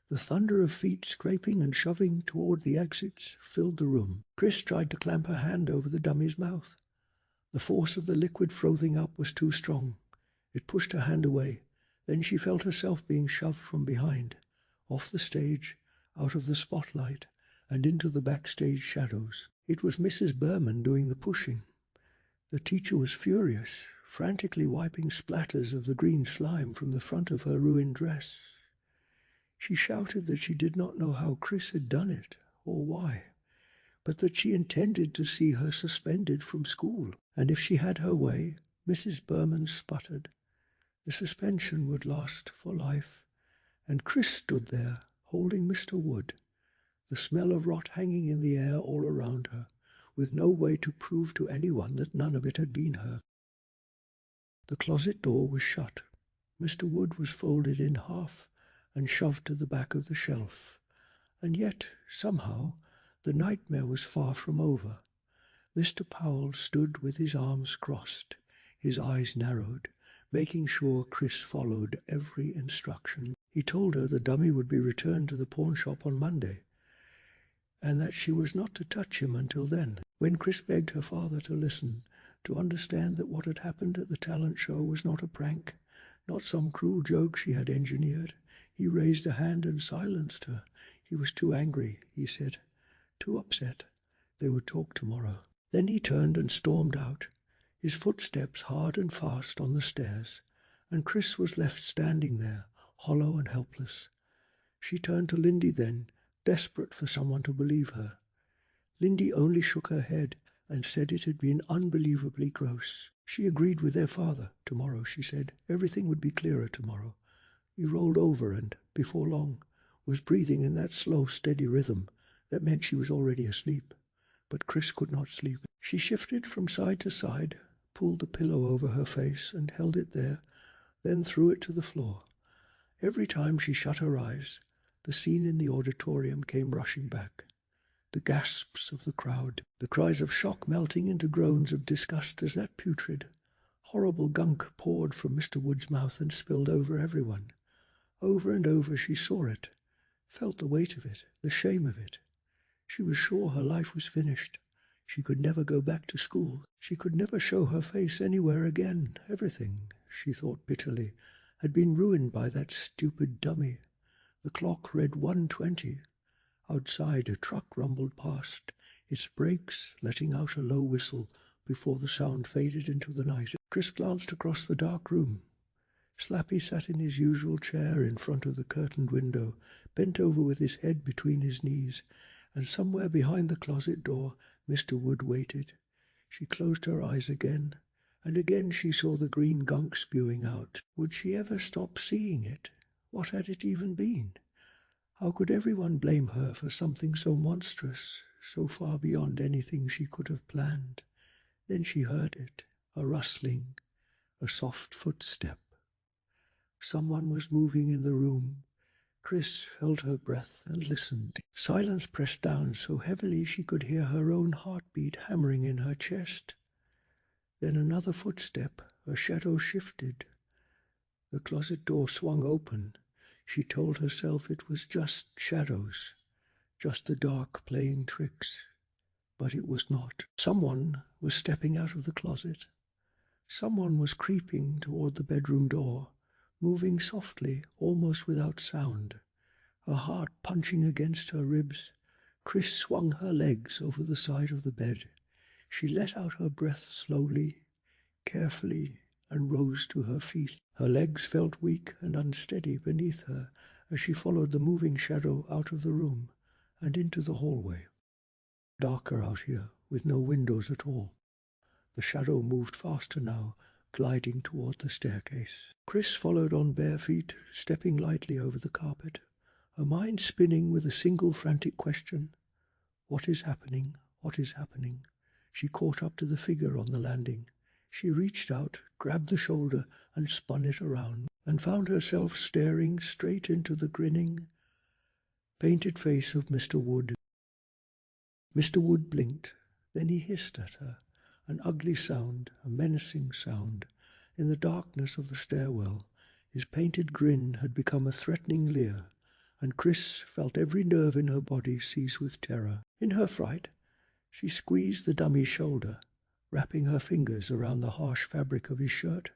The thunder of feet scraping and shoving toward the exits filled the room. Chris tried to clamp her hand over the dummy's mouth. The force of the liquid frothing up was too strong. It pushed her hand away. Then she felt herself being shoved from behind, off the stage, out of the spotlight, and into the backstage shadows. It was Mrs. Berman doing the pushing. The teacher was furious, frantically wiping splatters of the green slime from the front of her ruined dress. She shouted that she did not know how Chris had done it, or why, but that she intended to see her suspended from school, and if she had her way, Mrs. Berman sputtered, the suspension would last for life, and Chris stood there, holding Mr. Wood, the smell of rot hanging in the air all around her, with no way to prove to anyone that none of it had been her. The closet door was shut. Mr. Wood was folded in half and shoved to the back of the shelf. And yet, somehow, the nightmare was far from over. Mr. Powell stood with his arms crossed, his eyes narrowed, making sure Chris followed every instruction. He told her the dummy would be returned to the pawn shop on Monday, and that she was not to touch him until then. When Chris begged her father to listen, to understand that what had happened at the talent show was not a prank, not some cruel joke she had engineered, he raised a hand and silenced her. He was too angry, he said, too upset. They would talk tomorrow. Then he turned and stormed out, his footsteps hard and fast on the stairs, and Chris was left standing there, hollow and helpless. She turned to Lindy then, desperate for someone to believe her. Lindy only shook her head and said it had been unbelievably gross. She agreed with their father. Tomorrow, she said, everything would be clearer tomorrow. He rolled over and, before long, was breathing in that slow, steady rhythm that meant she was already asleep. But Chris could not sleep. She shifted from side to side, pulled the pillow over her face and held it there, then threw it to the floor. Every time she shut her eyes, the scene in the auditorium came rushing back. The gasps of the crowd, the cries of shock melting into groans of disgust as that putrid, horrible gunk poured from Mr. Wood's mouth and spilled over everyone. Over and over she saw it, felt the weight of it, the shame of it. She was sure her life was finished. She could never go back to school. She could never show her face anywhere again. Everything, she thought bitterly, had been ruined by that stupid dummy. The clock read 1:20. Outside, a truck rumbled past, its brakes letting out a low whistle before the sound faded into the night. Chris glanced across the dark room. Slappy sat in his usual chair in front of the curtained window, bent over with his head between his knees, and somewhere behind the closet door Mr. Wood waited. She closed her eyes again, and again she saw the green gunk spewing out. Would she ever stop seeing it? What had it even been? How could everyone blame her for something so monstrous, so far beyond anything she could have planned? Then she heard it, a rustling, a soft footstep. Someone was moving in the room. Chris held her breath and listened. Silence pressed down so heavily she could hear her own heartbeat hammering in her chest. Then another footstep, a shadow shifted. The closet door swung open. She told herself it was just shadows, just the dark playing tricks. But it was not. Someone was stepping out of the closet. Someone was creeping toward the bedroom door, moving softly, almost without sound, her heart punching against her ribs. Chris swung her legs over the side of the bed. She let out her breath slowly, carefully, and rose to her feet. Her legs felt weak and unsteady beneath her as she followed the moving shadow out of the room and into the hallway. Darker out here, with no windows at all. The shadow moved faster now, gliding toward the staircase. Chris followed on bare feet, stepping lightly over the carpet, her mind spinning with a single frantic question. What is happening? What is happening? She caught up to the figure on the landing. She reached out, grabbed the shoulder, and spun it around, and found herself staring straight into the grinning, painted face of Mr. Wood. Mr. Wood blinked, then he hissed at her, an ugly sound, a menacing sound. In the darkness of the stairwell, his painted grin had become a threatening leer, and Chris felt every nerve in her body seize with terror. In her fright, she squeezed the dummy's shoulder, wrapping her fingers around the harsh fabric of his shirt.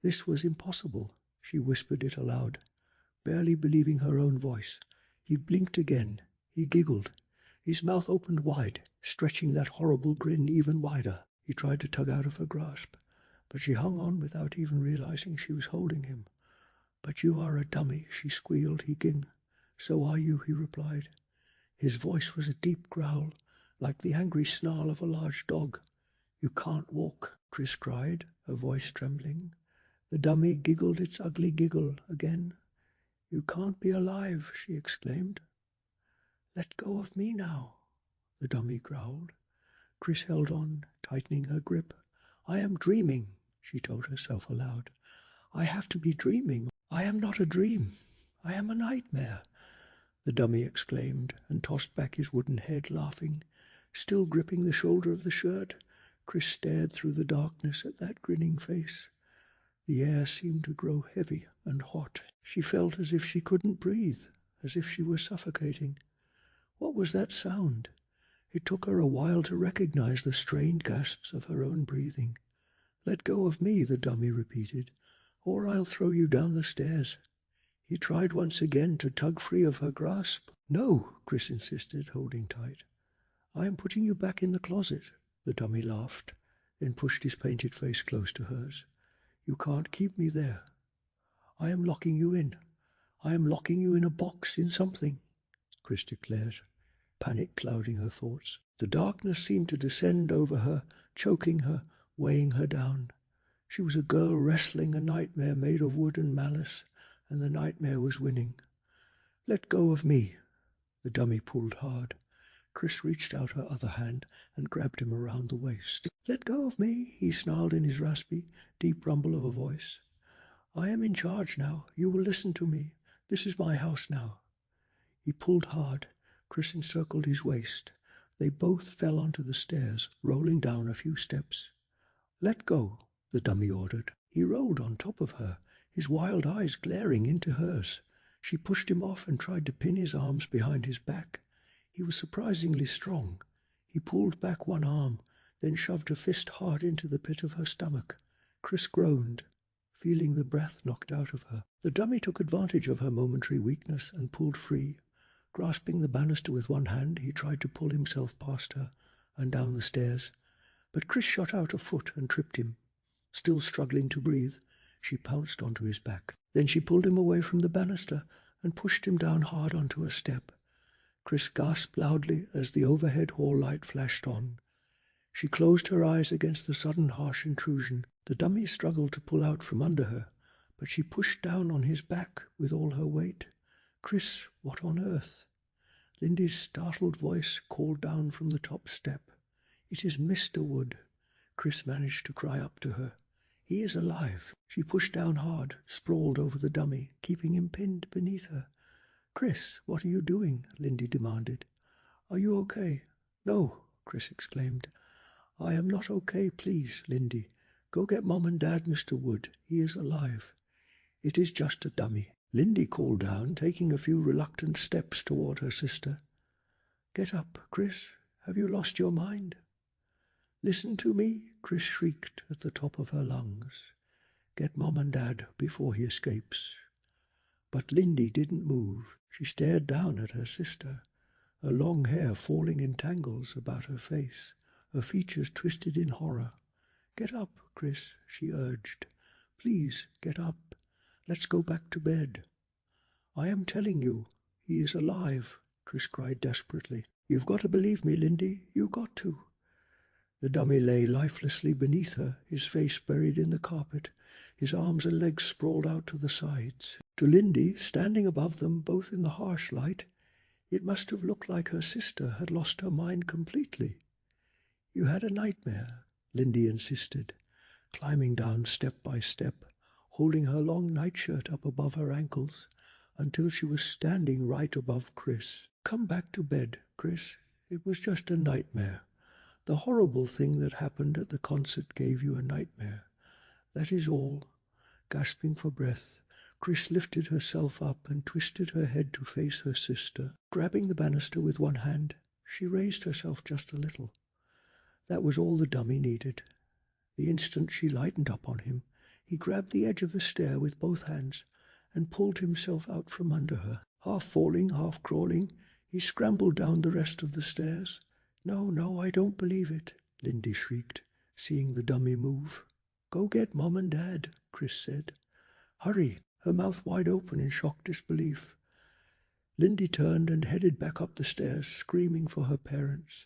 This was impossible, she whispered it aloud, barely believing her own voice. He blinked again. He giggled. His mouth opened wide, stretching that horrible grin even wider. He tried to tug out of her grasp, but she hung on without even realizing she was holding him. "But you are a dummy," she squealed. He ging. "So are you," he replied. His voice was a deep growl, like the angry snarl of a large dog. "You can't walk," Chris cried, her voice trembling. The dummy giggled its ugly giggle again. "You can't be alive," she exclaimed. "Let go of me now," the dummy growled. Chris held on, tightening her grip. "I am dreaming," she told herself aloud. I have to be dreaming. I am not a dream. I am a nightmare, the dummy exclaimed, and tossed back his wooden head, laughing. Still gripping the shoulder of the shirt, Chris stared through the darkness at that grinning face. The air seemed to grow heavy and hot. She felt as if she couldn't breathe, as if she were suffocating. What was that sound? It took her a while to recognize the strained gasps of her own breathing. Let go of me, the dummy repeated, or I'll throw you down the stairs. He tried once again to tug free of her grasp. No, Chris insisted, holding tight. I am putting you back in the closet, the dummy laughed, then pushed his painted face close to hers. You can't keep me there. I am locking you in. I am locking you in a box in something, Chris declared, panic clouding her thoughts. The darkness seemed to descend over her, choking her, weighing her down. She was a girl wrestling a nightmare made of wood and malice, and the nightmare was winning. Let go of me. The dummy pulled hard. Chris reached out her other hand and grabbed him around the waist. Let go of me, he snarled in his raspy, deep rumble of a voice. I am in charge now. You will listen to me. This is my house now. He pulled hard. Chris encircled his waist. They both fell onto the stairs, rolling down a few steps. Let go, the dummy ordered. He rolled on top of her, his wild eyes glaring into hers. She pushed him off and tried to pin his arms behind his back. He was surprisingly strong. He pulled back one arm, then shoved a fist hard into the pit of her stomach. Chris groaned, feeling the breath knocked out of her. The dummy took advantage of her momentary weakness and pulled free. Grasping the banister with one hand, he tried to pull himself past her and down the stairs. But Chris shot out a foot and tripped him. Still struggling to breathe, she pounced onto his back. Then she pulled him away from the banister and pushed him down hard onto a step. Chris gasped loudly as the overhead hall light flashed on. She closed her eyes against the sudden harsh intrusion. The dummy struggled to pull out from under her, but she pushed down on his back with all her weight. Chris, what on earth? Lindy's startled voice called down from the top step. It is Mr. Wood. Chris managed to cry up to her. He is alive. She pushed down hard, sprawled over the dummy, keeping him pinned beneath her. Chris, what are you doing? Lindy demanded. Are you okay? No, Chris exclaimed. I am not okay, please, Lindy. Go get Mom and Dad, Mr. Wood. He is alive. It is just a dummy, Lindy called down, taking a few reluctant steps toward her sister. Get up, Chris. Have you lost your mind? Listen to me, Chris shrieked at the top of her lungs. Get Mom and Dad before he escapes. But Lindy didn't move. She stared down at her sister, her long hair falling in tangles about her face, her features twisted in horror. Get up, Chris, she urged. Please, get up. Let's go back to bed. I am telling you, he is alive, Chris cried desperately. You've got to believe me, Lindy. You've got to. The dummy lay lifelessly beneath her, his face buried in the carpet, his arms and legs sprawled out to the sides. To Lindy, standing above them, both in the harsh light, it must have looked like her sister had lost her mind completely. You had a nightmare, Lindy insisted, climbing down step by step, holding her long nightshirt up above her ankles, until she was standing right above Chris. Come back to bed, Chris. It was just a nightmare. The horrible thing that happened at the concert gave you a nightmare. That is all. Gasping for breath, Chris lifted herself up and twisted her head to face her sister. Grabbing the banister with one hand, she raised herself just a little. That was all the dummy needed. The instant she lightened up on him, he grabbed the edge of the stair with both hands and pulled himself out from under her. Half falling, half crawling, he scrambled down the rest of the stairs. No, no, I don't believe it, Lindy shrieked, seeing the dummy move. Go get Mom and Dad, Chris said. Hurry, her mouth wide open in shocked disbelief. Lindy turned and headed back up the stairs, screaming for her parents.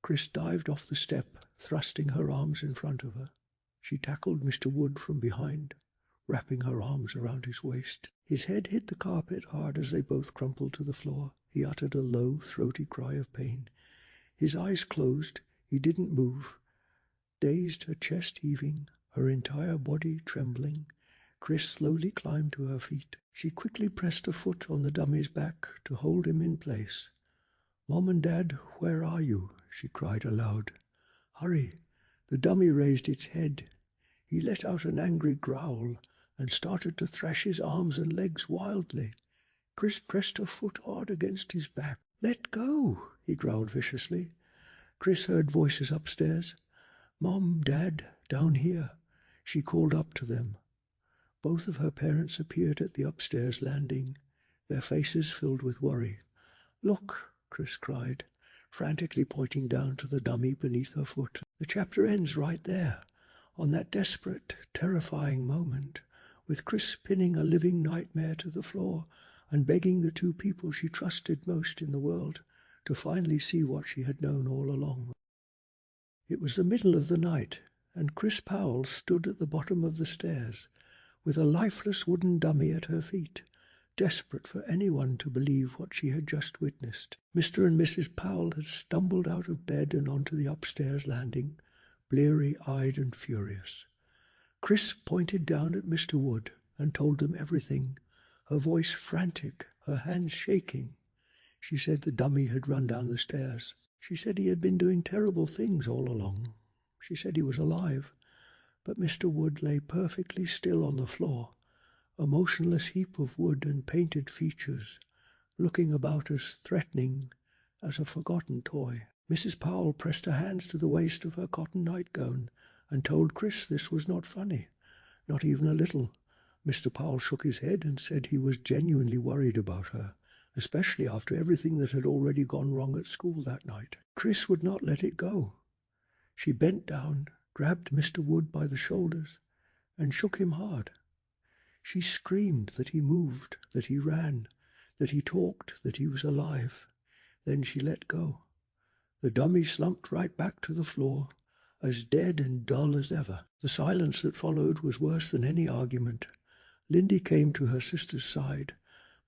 Chris dived off the step, thrusting her arms in front of her. She tackled Mr. Wood from behind, wrapping her arms around his waist. His head hit the carpet hard as they both crumpled to the floor. He uttered a low, throaty cry of pain. His eyes closed. He didn't move. Dazed, her chest heaving, Her entire body trembling, Chris slowly climbed to her feet. She quickly pressed a foot on the dummy's back to hold him in place. "Mom and Dad, where are you?" she cried aloud. "Hurry!" The dummy raised its head. He let out an angry growl and started to thrash his arms and legs wildly. Chris pressed her foot hard against his back. "Let go!" he growled viciously. Chris heard voices upstairs. "Mom, Dad, down here," she called up to them. Both of her parents appeared at the upstairs landing, their faces filled with worry. "Look!" Chris cried, frantically pointing down to the dummy beneath her foot. "The chapter ends right there, on that desperate, terrifying moment, with Chris pinning a living nightmare to the floor and begging the two people she trusted most in the world to finally see what she had known all along." It was the middle of the night, and Chris Powell stood at the bottom of the stairs, with a lifeless wooden dummy at her feet, desperate for anyone to believe what she had just witnessed. Mr. and Mrs. Powell had stumbled out of bed and onto the upstairs landing, bleary-eyed and furious. Chris pointed down at Mr. Wood and told them everything, her voice frantic, her hands shaking. She said the dummy had run down the stairs. She said he had been doing terrible things all along. She said he was alive, but Mr. Wood lay perfectly still on the floor, a motionless heap of wood and painted features, looking about as threatening as a forgotten toy. Mrs. Powell pressed her hands to the waist of her cotton nightgown and told Chris this was not funny, not even a little. Mr. Powell shook his head and said he was genuinely worried about her, especially after everything that had already gone wrong at school that night. Chris would not let it go. She bent down, grabbed Mr. Wood by the shoulders, and shook him hard. She screamed that he moved, that he ran, that he talked, that he was alive. Then she let go. The dummy slumped right back to the floor, as dead and dull as ever. The silence that followed was worse than any argument. Lindy came to her sister's side,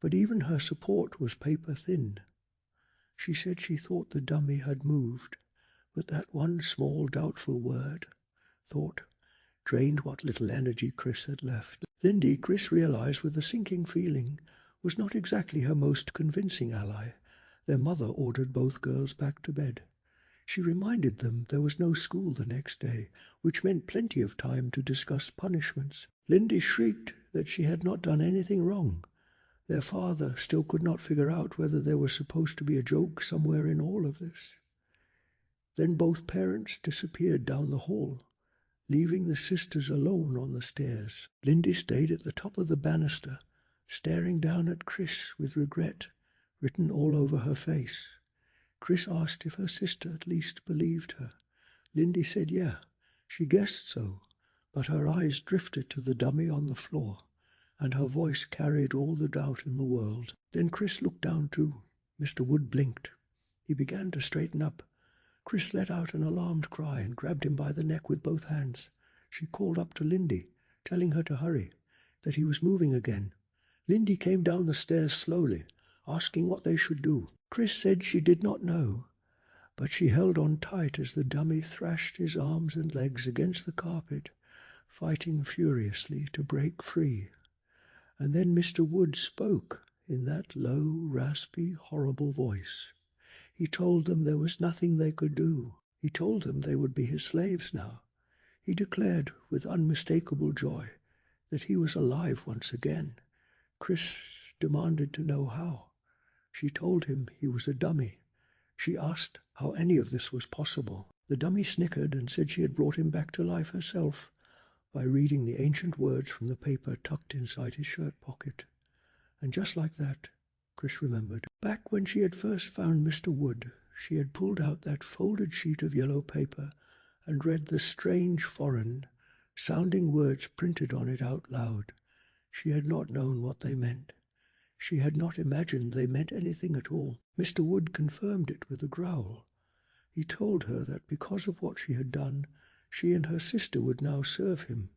but even her support was paper-thin. She said she thought the dummy had moved, but that one small doubtful word, thought, drained what little energy Chris had left. Lindy, Chris realized with a sinking feeling, was not exactly her most convincing ally. Their mother ordered both girls back to bed. She reminded them there was no school the next day, which meant plenty of time to discuss punishments. Lindy shrieked that she had not done anything wrong. Their father still could not figure out whether there was supposed to be a joke somewhere in all of this. Then both parents disappeared down the hall, leaving the sisters alone on the stairs. Lindy stayed at the top of the banister, staring down at Chris with regret written all over her face. Chris asked if her sister at least believed her. Lindy said yeah, she guessed so, but her eyes drifted to the dummy on the floor, and her voice carried all the doubt in the world. Then Chris looked down too. Mr. Wood blinked. He began to straighten up. Chris let out an alarmed cry and grabbed him by the neck with both hands. She called up to Lindy, telling her to hurry, that he was moving again. Lindy came down the stairs slowly, asking what they should do. Chris said she did not know, but she held on tight as the dummy thrashed his arms and legs against the carpet, fighting furiously to break free. And then Mr. Wood spoke in that low, raspy, horrible voice. He told them there was nothing they could do. He told them they would be his slaves now. He declared with unmistakable joy that he was alive once again. Chris demanded to know how. She told him he was a dummy. She asked how any of this was possible. The dummy snickered and said she had brought him back to life herself by reading the ancient words from the paper tucked inside his shirt pocket. And just like that, Chris remembered. Back when she had first found Mr. Wood, she had pulled out that folded sheet of yellow paper and read the strange, foreign, sounding words printed on it out loud. She had not known what they meant. She had not imagined they meant anything at all. Mr. Wood confirmed it with a growl. He told her that because of what she had done, she and her sister would now serve him.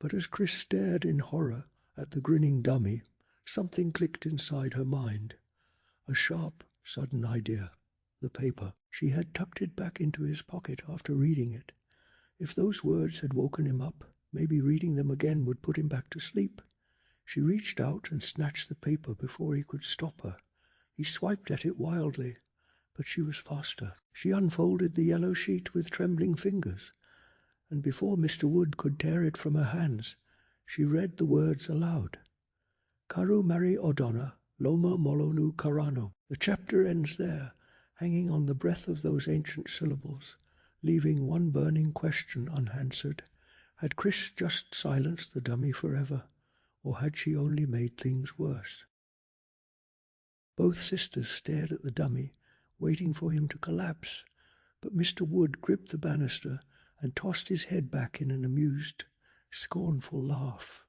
But as Chris stared in horror at the grinning dummy, something clicked inside her mind. A sharp, sudden idea. The paper. She had tucked it back into his pocket after reading it. If those words had woken him up, Maybe reading them again would put him back to sleep. She reached out and snatched the paper before he could stop her. He swiped at it wildly, but she was faster. She unfolded the yellow sheet with trembling fingers, and before Mr. Wood could tear it from her hands, she read the words aloud. Karu Mary O'Donnell, Loma Molonu Karano. The chapter ends there, hanging on the breath of those ancient syllables, leaving one burning question unanswered. Had Chris just silenced the dummy forever, or had she only made things worse? Both sisters stared at the dummy, waiting for him to collapse, but Mr. Wood gripped the banister and tossed his head back in an amused, scornful laugh.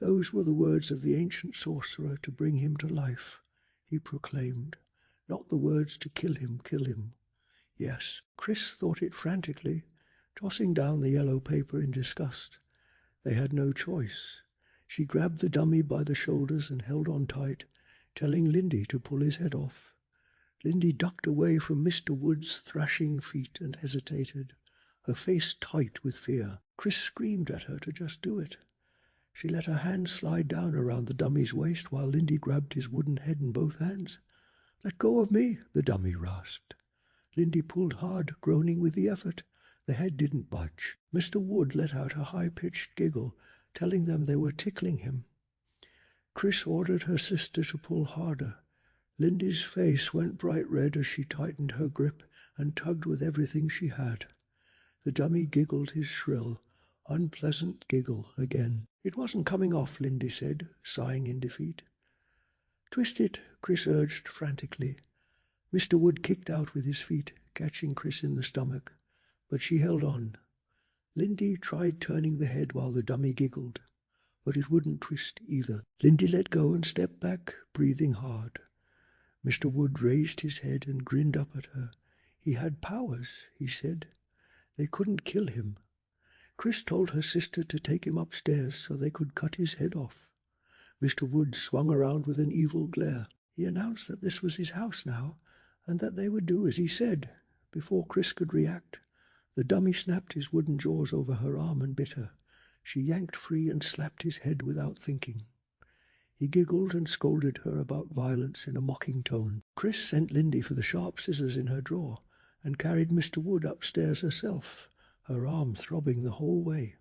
Those were the words of the ancient sorcerer to bring him to life, he proclaimed, not the words to kill him, kill him. Yes, Chris thought it frantically, tossing down the yellow paper in disgust. They had no choice. She grabbed the dummy by the shoulders and held on tight, telling Lindy to pull his head off. Lindy ducked away from Mr. Wood's thrashing feet and hesitated, her face tight with fear. Chris screamed at her to just do it. She let her hand slide down around the dummy's waist while Lindy grabbed his wooden head in both hands. "Let go of me," the dummy rasped. Lindy pulled hard, groaning with the effort. The head didn't budge. Mr. Wood let out a high-pitched giggle, telling them they were tickling him. Chris ordered her sister to pull harder. Lindy's face went bright red as she tightened her grip and tugged with everything she had. The dummy giggled his shrill, unpleasant giggle again. "It wasn't coming off," Lindy said, sighing in defeat. "Twist it," Chris urged frantically. Mr. Wood kicked out with his feet, catching Chris in the stomach, but she held on. Lindy tried turning the head while the dummy giggled, but it wouldn't twist either. Lindy let go and stepped back, breathing hard. Mr. Wood raised his head and grinned up at her. He had powers, he said. They couldn't kill him. Chris told her sister to take him upstairs so they could cut his head off. Mr. Wood swung around with an evil glare. He announced that this was his house now, and that they would do as he said. Before Chris could react, the dummy snapped his wooden jaws over her arm and bit her. She yanked free and slapped his head without thinking. He giggled and scolded her about violence in a mocking tone. Chris sent Lindy for the sharp scissors in her drawer and carried Mr. Wood upstairs herself, her arm throbbing the whole way.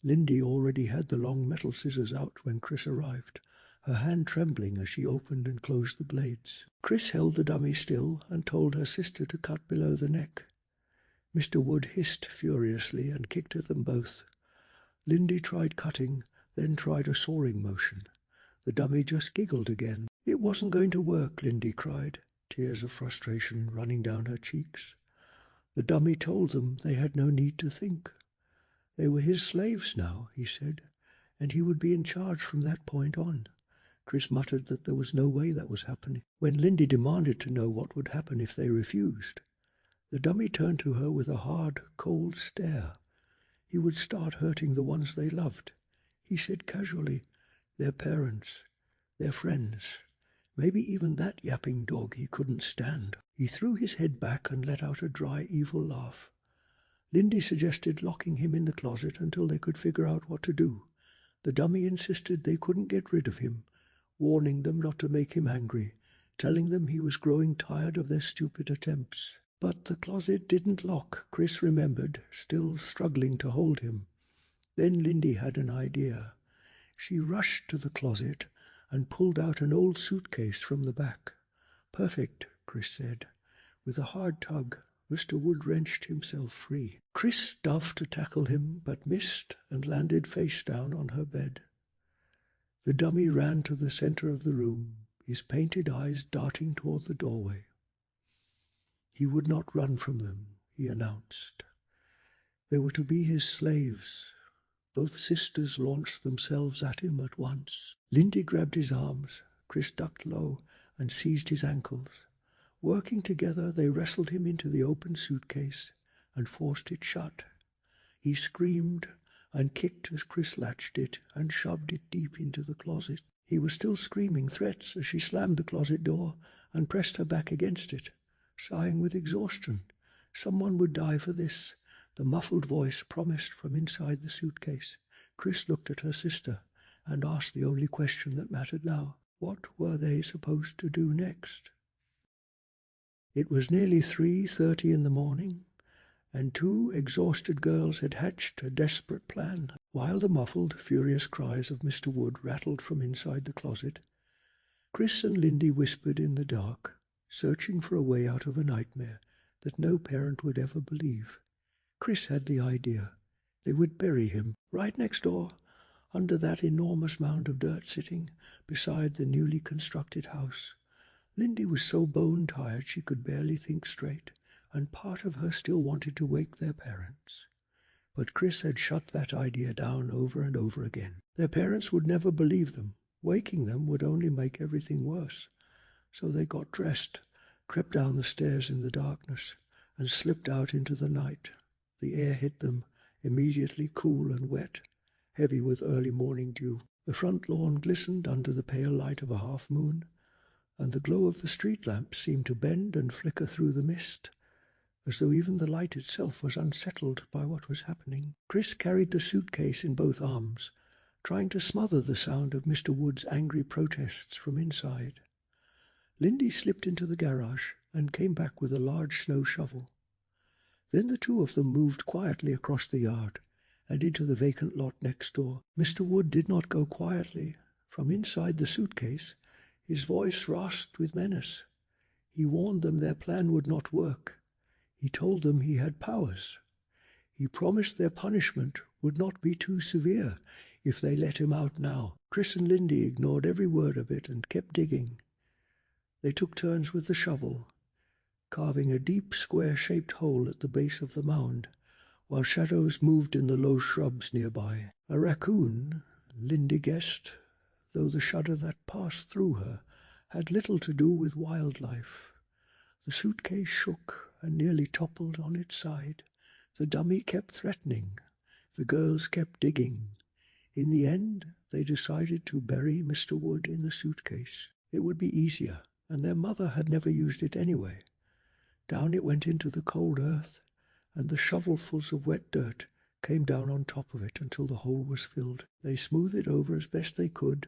Lindy already had the long metal scissors out when Chris arrived, her hand trembling as she opened and closed the blades. Chris held the dummy still and told her sister to cut below the neck. Mr. Wood hissed furiously and kicked at them both. Lindy tried cutting, then tried a sawing motion. The dummy just giggled again. "It wasn't going to work," Lindy cried, tears of frustration running down her cheeks. The dummy told them they had no need to think. They were his slaves now, he said, and he would be in charge from that point on. Chris muttered that there was no way that was happening. When Lindy demanded to know what would happen if they refused, the dummy turned to her with a hard, cold stare. He would start hurting the ones they loved. He said casually, their parents, their friends, maybe even that yapping dog he couldn't stand. He threw his head back and let out a dry, evil laugh. Lindy suggested locking him in the closet until they could figure out what to do. The dummy insisted they couldn't get rid of him, warning them not to make him angry, telling them he was growing tired of their stupid attempts. But the closet didn't lock, Chris remembered, still struggling to hold him. Then Lindy had an idea. She rushed to the closet and pulled out an old suitcase from the back. "Perfect," Chris said. With a hard tug, Mr. Wood wrenched himself free. Chris dove to tackle him, but missed and landed face down on her bed. The dummy ran to the center of the room, his painted eyes darting toward the doorway. He would not run from them, he announced. They were to be his slaves. Both sisters launched themselves at him at once. Lindy grabbed his arms, Chris ducked low and seized his ankles. Working together, they wrestled him into the open suitcase and forced it shut. He screamed and kicked as Chris latched it and shoved it deep into the closet. He was still screaming threats as she slammed the closet door and pressed her back against it, sighing with exhaustion. Someone would die for this, The muffled voice promised from inside the suitcase. Chris looked at her sister and asked the only question that mattered now. What were they supposed to do next? It was nearly 3:30 in the morning, and two exhausted girls had hatched a desperate plan. While the muffled, furious cries of Mr. Wood rattled from inside the closet, Chris and Lindy whispered in the dark, searching for a way out of a nightmare that no parent would ever believe. Chris had the idea. They would bury him right next door, under that enormous mound of dirt sitting beside the newly constructed house. Lindy was so bone-tired she could barely think straight, and part of her still wanted to wake their parents. But Chris had shut that idea down over and over again. Their parents would never believe them. Waking them would only make everything worse. So they got dressed, crept down the stairs in the darkness, and slipped out into the night. The air hit them, immediately cool and wet, heavy with early morning dew. The front lawn glistened under the pale light of a half-moon, and the glow of the street lamps seemed to bend and flicker through the mist, as though even the light itself was unsettled by what was happening. Chris carried the suitcase in both arms, trying to smother the sound of Mr. Wood's angry protests from inside. Lindy slipped into the garage and came back with a large snow shovel. Then the two of them moved quietly across the yard and into the vacant lot next door. Mr. Wood did not go quietly. From inside the suitcase, his voice rasped with menace. He warned them their plan would not work. He told them he had powers. He promised their punishment would not be too severe if they let him out now. Chris and Lindy ignored every word of it and kept digging. They took turns with the shovel, carving a deep square-shaped hole at the base of the mound, while shadows moved in the low shrubs nearby. A raccoon, Lindy guessed, though the shudder that passed through her had little to do with wildlife. The suitcase shook and nearly toppled on its side. The dummy kept threatening. The girls kept digging. In the end, they decided to bury Mr. Wood in the suitcase. It would be easier, and their mother had never used it anyway. Down it went into the cold earth, and the shovelfuls of wet dirt came down on top of it until the hole was filled. They smoothed it over as best they could,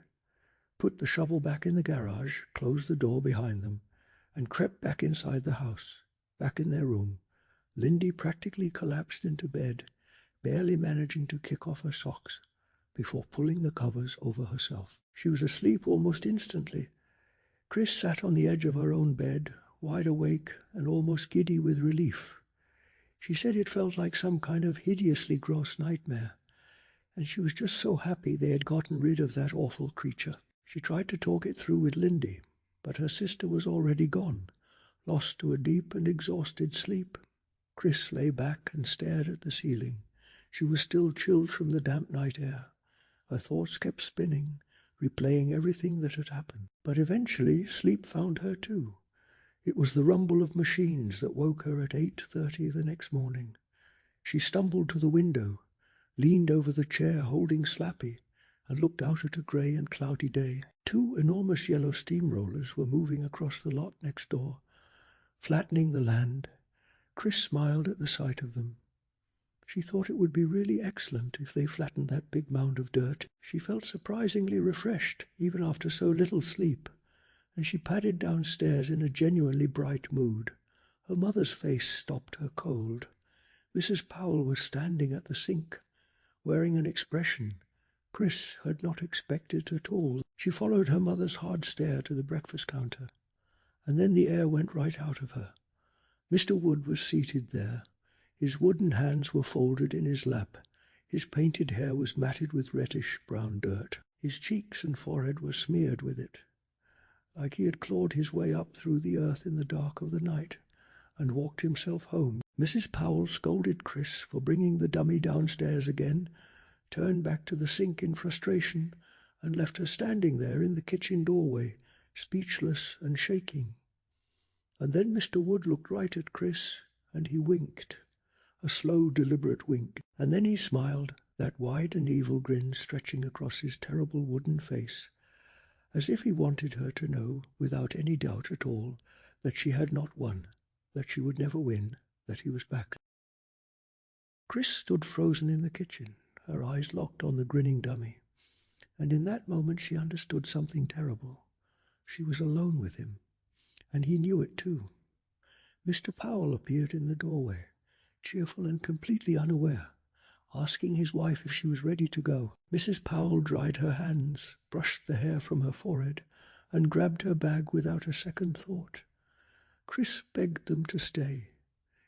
put the shovel back in the garage, closed the door behind them, and crept back inside the house. Back in their room, Lindy practically collapsed into bed, barely managing to kick off her socks before pulling the covers over herself. She was asleep almost instantly. Chris sat on the edge of her own bed, wide awake and almost giddy with relief. She said it felt like some kind of hideously gross nightmare, and she was just so happy they had gotten rid of that awful creature. She tried to talk it through with Lindy, but her sister was already gone, lost to a deep and exhausted sleep. Chris lay back and stared at the ceiling. She was still chilled from the damp night air. Her thoughts kept spinning, replaying everything that had happened. But eventually sleep found her too. It was the rumble of machines that woke her at 8:30 the next morning. She stumbled to the window, leaned over the chair holding Slappy, and looked out at a grey and cloudy day. Two enormous yellow steamrollers were moving across the lot next door, flattening the land. Chris smiled at the sight of them. She thought it would be really excellent if they flattened that big mound of dirt. She felt surprisingly refreshed, even after so little sleep, and she padded downstairs in a genuinely bright mood. Her mother's face stopped her cold. Mrs. Powell was standing at the sink, wearing an expression Chris had not expected at all. She followed her mother's hard stare to the breakfast counter, and then the air went right out of her. Mr. Wood was seated there. His wooden hands were folded in his lap. His painted hair was matted with reddish-brown dirt. His cheeks and forehead were smeared with it, like he had clawed his way up through the earth in the dark of the night and walked himself home. Mrs. Powell scolded Chris for bringing the dummy downstairs again, turned back to the sink in frustration, and left her standing there in the kitchen doorway, speechless and shaking. And then Mr. Wood looked right at Chris, and he winked, a slow, deliberate wink, and then he smiled, that wide and evil grin stretching across his terrible wooden face, as if he wanted her to know, without any doubt at all, that she had not won, that she would never win, that he was back. Chris stood frozen in the kitchen, her eyes locked on the grinning dummy. And in that moment she understood something terrible. She was alone with him, and he knew it too. Mr. Powell appeared in the doorway, cheerful and completely unaware, asking his wife if she was ready to go. Mrs. Powell dried her hands, brushed the hair from her forehead, and grabbed her bag without a second thought. Chris begged them to stay.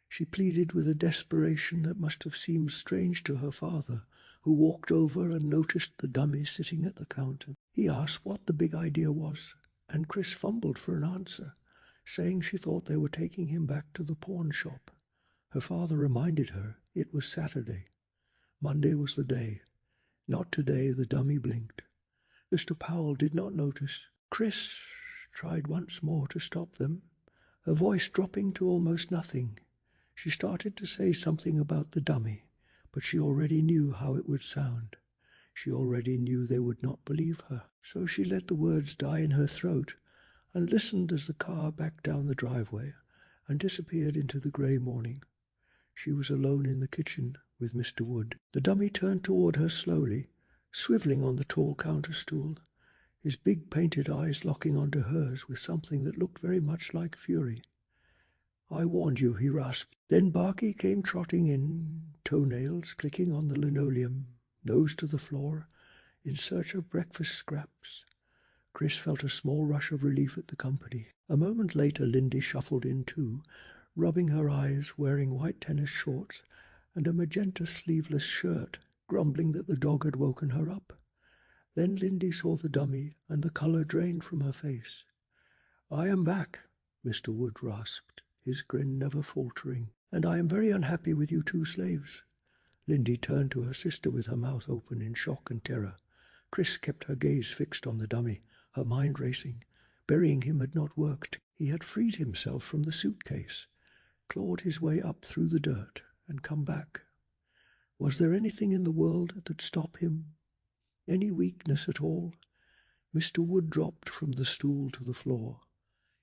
She pleaded with a desperation that must have seemed strange to her father, who walked over and noticed the dummy sitting at the counter. He asked what the big idea was, and Chris fumbled for an answer, saying she thought they were taking him back to the pawn shop. Her father reminded her it was Saturday. Monday was the day. Not today, the dummy blinked. Mr. Powell did not notice. Chris tried once more to stop them, her voice dropping to almost nothing. She started to say something about the dummy, but she already knew how it would sound. She already knew they would not believe her. So she let the words die in her throat and listened as the car backed down the driveway and disappeared into the grey morning. She was alone in the kitchen with Mr. Wood. The dummy turned toward her slowly, swiveling on the tall counter stool, his big painted eyes locking onto hers with something that looked very much like fury. "I warned you," he rasped. Then Barky came trotting in, toenails clicking on the linoleum, nose to the floor, in search of breakfast scraps. Chris felt a small rush of relief at the company. A moment later Lindy shuffled in too, rubbing her eyes, wearing white tennis shorts and a magenta sleeveless shirt, grumbling that the dog had woken her up. Then Lindy saw the dummy, and the colour drained from her face. "I am back," Mr. Wood rasped, his grin never faltering, "and I am very unhappy with you two slaves." Lindy turned to her sister with her mouth open in shock and terror. Chris kept her gaze fixed on the dummy, her mind racing. Burying him had not worked. He had freed himself from the suitcase, clawed his way up through the dirt, and come back. Was there anything in the world that'd stop him? Any weakness at all? Mr. Wood dropped from the stool to the floor,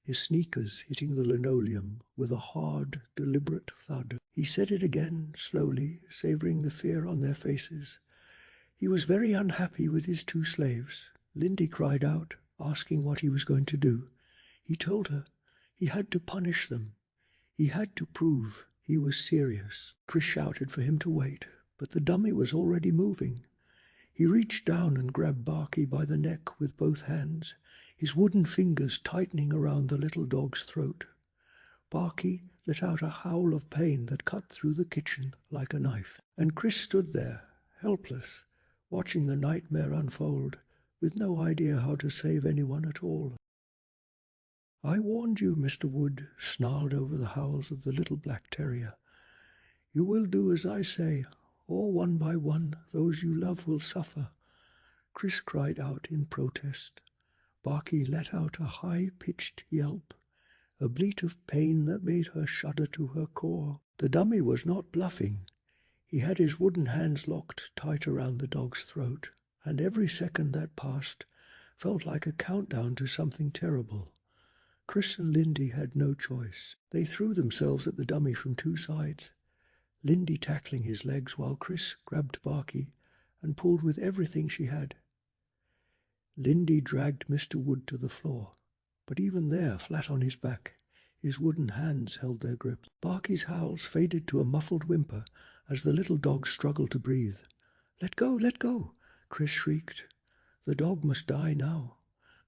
his sneakers hitting the linoleum with a hard, deliberate thud. He said it again, slowly, savouring the fear on their faces. He was very unhappy with his two slaves. Lindy cried out, asking what he was going to do. He told her he had to punish them. He had to prove he was serious. Chris shouted for him to wait, but the dummy was already moving. He reached down and grabbed Barky by the neck with both hands, his wooden fingers tightening around the little dog's throat. Barky let out a howl of pain that cut through the kitchen like a knife, and Chris stood there, helpless, watching the nightmare unfold, with no idea how to save anyone at all. "I warned you," Mr. Wood snarled over the howls of the little black terrier. "You will do as I say, or one by one those you love will suffer." Chris cried out in protest. Barky let out a high-pitched yelp, a bleat of pain that made her shudder to her core. The dummy was not bluffing. He had his wooden hands locked tight around the dog's throat, and every second that passed felt like a countdown to something terrible. Chris and Lindy had no choice. They threw themselves at the dummy from two sides, Lindy tackling his legs while Chris grabbed Barky and pulled with everything she had. Lindy dragged Mr. Wood to the floor, but even there, flat on his back, his wooden hands held their grip. Barky's howls faded to a muffled whimper as the little dog struggled to breathe. "Let go, let go!" Chris shrieked. The dog must die now.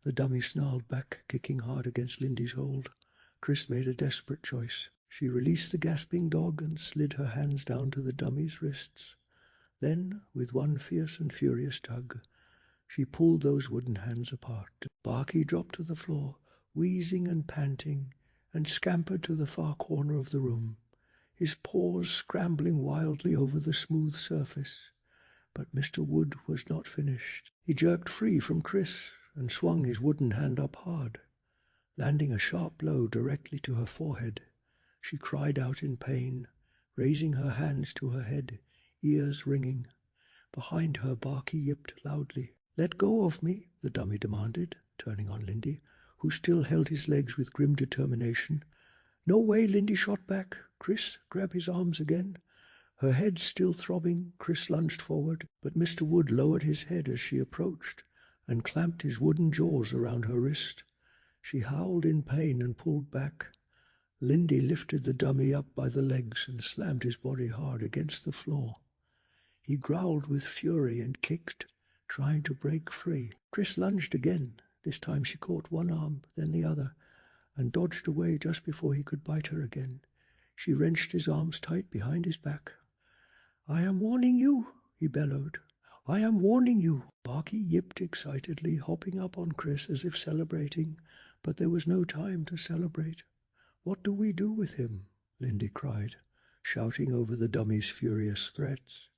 The dummy snarled back, kicking hard against Lindy's hold. Chris made a desperate choice. She released the gasping dog and slid her hands down to the dummy's wrists. Then, with one fierce and furious tug, she pulled those wooden hands apart. Barky dropped to the floor, wheezing and panting, and scampered to the far corner of the room, his paws scrambling wildly over the smooth surface. But Mr. Wood was not finished. He jerked free from Chris and swung his wooden hand up hard, landing a sharp blow directly to her forehead. She cried out in pain, raising her hands to her head, ears ringing. Behind her, Barky yipped loudly. "Let go of me," the dummy demanded, turning on Lindy, who still held his legs with grim determination. "No way," Lindy shot back. "Chris, grab his arms again." Her head still throbbing, Chris lunged forward, but Mr. Wood lowered his head as she approached and clamped his wooden jaws around her wrist. She howled in pain and pulled back. Lindy lifted the dummy up by the legs and slammed his body hard against the floor. He growled with fury and kicked, trying to break free. Chris lunged again. This time she caught one arm, then the other, and dodged away just before he could bite her again. She wrenched his arms tight behind his back. "I am warning you," he bellowed. "I am warning you." Barky yipped excitedly, hopping up on Chris as if celebrating, but there was no time to celebrate. "What do we do with him?" Lindy cried, shouting over the dummy's furious threats.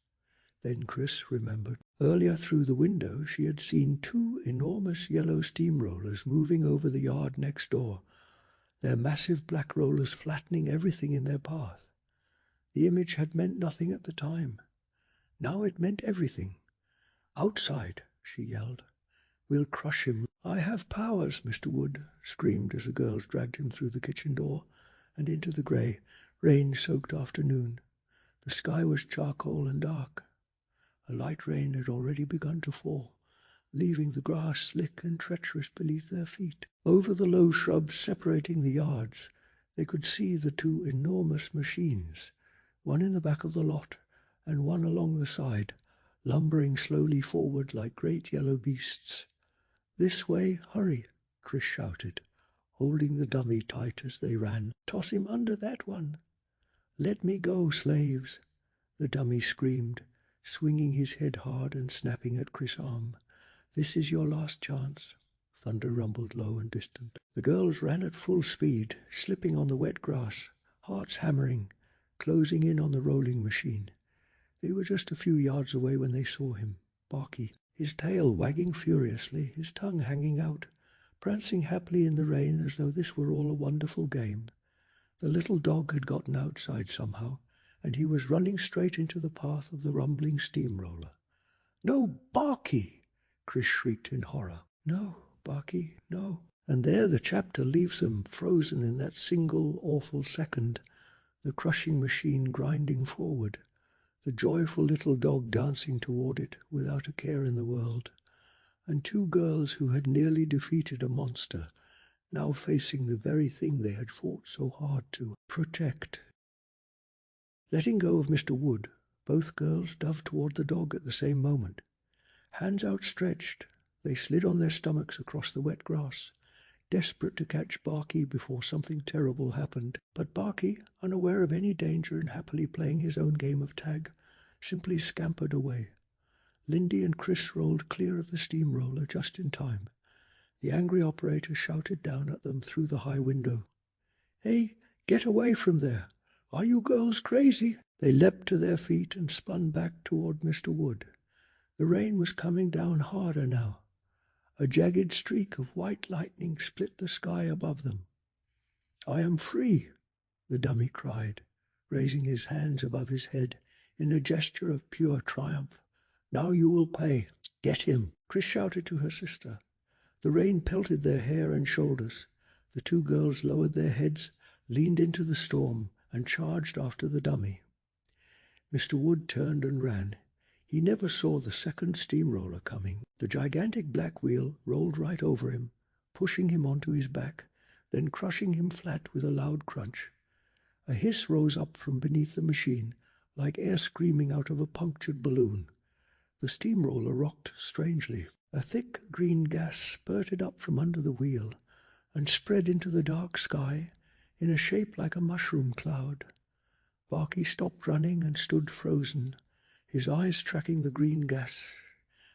Then Chris remembered. Earlier through the window she had seen 2 enormous yellow steamrollers moving over the yard next door, their massive black rollers flattening everything in their path. The image had meant nothing at the time. Now it meant everything. "Outside!" she yelled. "We'll crush him." "I have powers," Mr. Wood screamed as the girls dragged him through the kitchen door and into the grey, rain-soaked afternoon. The sky was charcoal and dark. A light rain had already begun to fall, leaving the grass slick and treacherous beneath their feet. Over the low shrubs separating the yards, they could see the 2 enormous machines, one in the back of the lot and one along the side, lumbering slowly forward like great yellow beasts. "This way, hurry!" Chris shouted, holding the dummy tight as they ran. "Toss him under that one!" "Let me go, slaves!" the dummy screamed, swinging his head hard and snapping at Chris' arm. "This is your last chance." Thunder rumbled low and distant. The girls ran at full speed, slipping on the wet grass, hearts hammering, closing in on the rolling machine. They were just a few yards away when they saw him, Barky, his tail wagging furiously, his tongue hanging out, prancing happily in the rain as though this were all a wonderful game. The little dog had gotten outside somehow, and he was running straight into the path of the rumbling steamroller. "No, Barky!" Chris shrieked in horror. "No, Barky, no." And there the chapter leaves them, frozen in that single awful second, the crushing machine grinding forward, the joyful little dog dancing toward it without a care in the world, and 2 girls who had nearly defeated a monster, now facing the very thing they had fought so hard to protect. Letting go of Mr. Wood, both girls dove toward the dog at the same moment. Hands outstretched, they slid on their stomachs across the wet grass, desperate to catch Barky before something terrible happened. But Barky, unaware of any danger and happily playing his own game of tag, simply scampered away. Lindy and Chris rolled clear of the steamroller just in time. The angry operator shouted down at them through the high window. "Hey, get away from there! Are you girls crazy?" They leapt to their feet and spun back toward Mr. Wood. The rain was coming down harder now. A jagged streak of white lightning split the sky above them. "I am free!" the dummy cried, raising his hands above his head in a gesture of pure triumph. "Now you will pay. Get him!" Chris shouted to her sister. The rain pelted their hair and shoulders. The 2 girls lowered their heads, leaned into the storm, and charged after the dummy. Mr. Wood turned and ran. He never saw the second steamroller coming. The gigantic black wheel rolled right over him, pushing him onto his back, then crushing him flat with a loud crunch. A hiss rose up from beneath the machine, like air screaming out of a punctured balloon. The steamroller rocked strangely. A thick green gas spurted up from under the wheel and spread into the dark sky in a shape like a mushroom cloud. Barky stopped running and stood frozen, his eyes tracking the green gas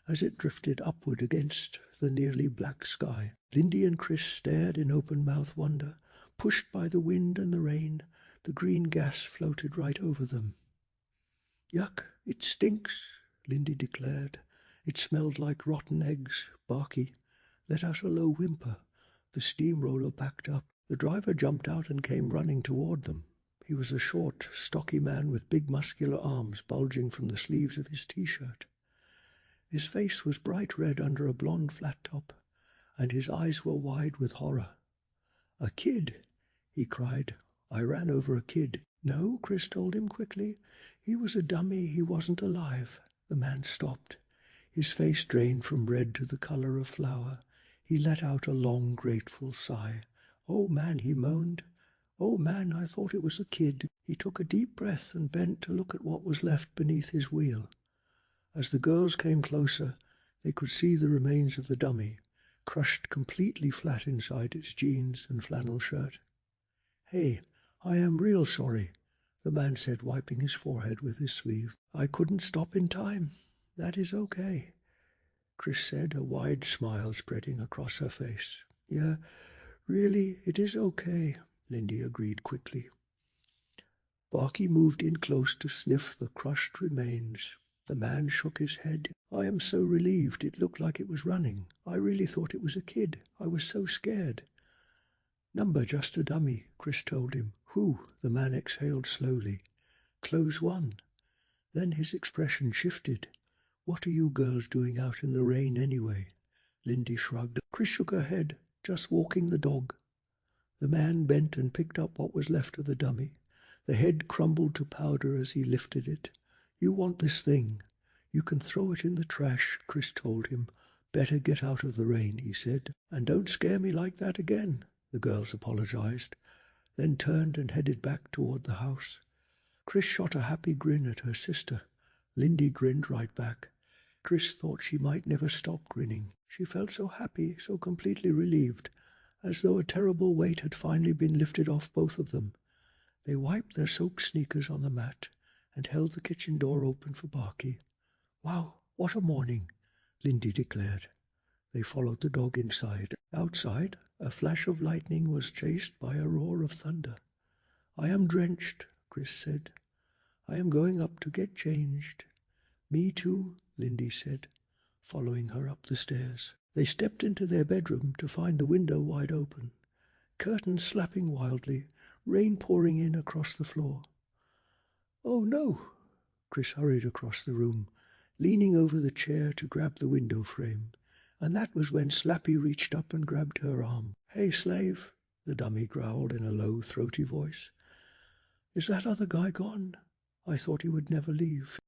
as it drifted upward against the nearly black sky. Lindy and Chris stared in open-mouthed wonder. Pushed by the wind and the rain, the green gas floated right over them. "Yuck, it stinks," Lindy declared. "It smelled like rotten eggs." Barky let out a low whimper. The steamroller backed up. The driver jumped out and came running toward them. He was a short, stocky man with big muscular arms bulging from the sleeves of his T-shirt. His face was bright red under a blonde flat top, and his eyes were wide with horror. "A kid!" he cried. "I ran over a kid." No, Chris told him quickly. He was a dummy. He wasn't alive. The man stopped. His face drained from red to the color of flour. He let out a long, grateful sigh. "Oh, man," he moaned. "Oh, man, I thought it was a kid." He took a deep breath and bent to look at what was left beneath his wheel. As the girls came closer, they could see the remains of the dummy, crushed completely flat inside its jeans and flannel shirt. "Hey, I am real sorry," the man said, wiping his forehead with his sleeve. "I couldn't stop in time." "That is okay," Chris said, a wide smile spreading across her face. "Yeah, really, it is okay," Lindy agreed quickly. Barky moved in close to sniff the crushed remains. The man shook his head. "I am so relieved. It looked like it was running. I really thought it was a kid. I was so scared." "Number just a dummy," Chris told him. "Whew," the man exhaled slowly. "Close one." Then his expression shifted. "What are you girls doing out in the rain anyway?" Lindy shrugged. Chris shook her head. "Just walking the dog." The man bent and picked up what was left of the dummy. The head crumbled to powder as he lifted it. "You want this thing. You can throw it in the trash," Chris told him. "Better get out of the rain," he said. "And don't scare me like that again," the girls apologized, then turned and headed back toward the house. Chris shot a happy grin at her sister. Lindy grinned right back. Chris thought she might never stop grinning. She felt so happy, so completely relieved, as though a terrible weight had finally been lifted off both of them. They wiped their soaked sneakers on the mat and held the kitchen door open for Barky. "Wow, what a morning," Lindy declared. They followed the dog inside. Outside, a flash of lightning was chased by a roar of thunder. "I am drenched," Chris said. "I am going up to get changed." "Me too," Lindy said, following her up the stairs. They stepped into their bedroom to find the window wide open, curtains slapping wildly, rain pouring in across the floor. "Oh no!" Chris hurried across the room, leaning over the chair to grab the window frame, and that was when Slappy reached up and grabbed her arm. "Hey, slave," the dummy growled in a low, throaty voice. "Is that other guy gone? I thought he would never leave."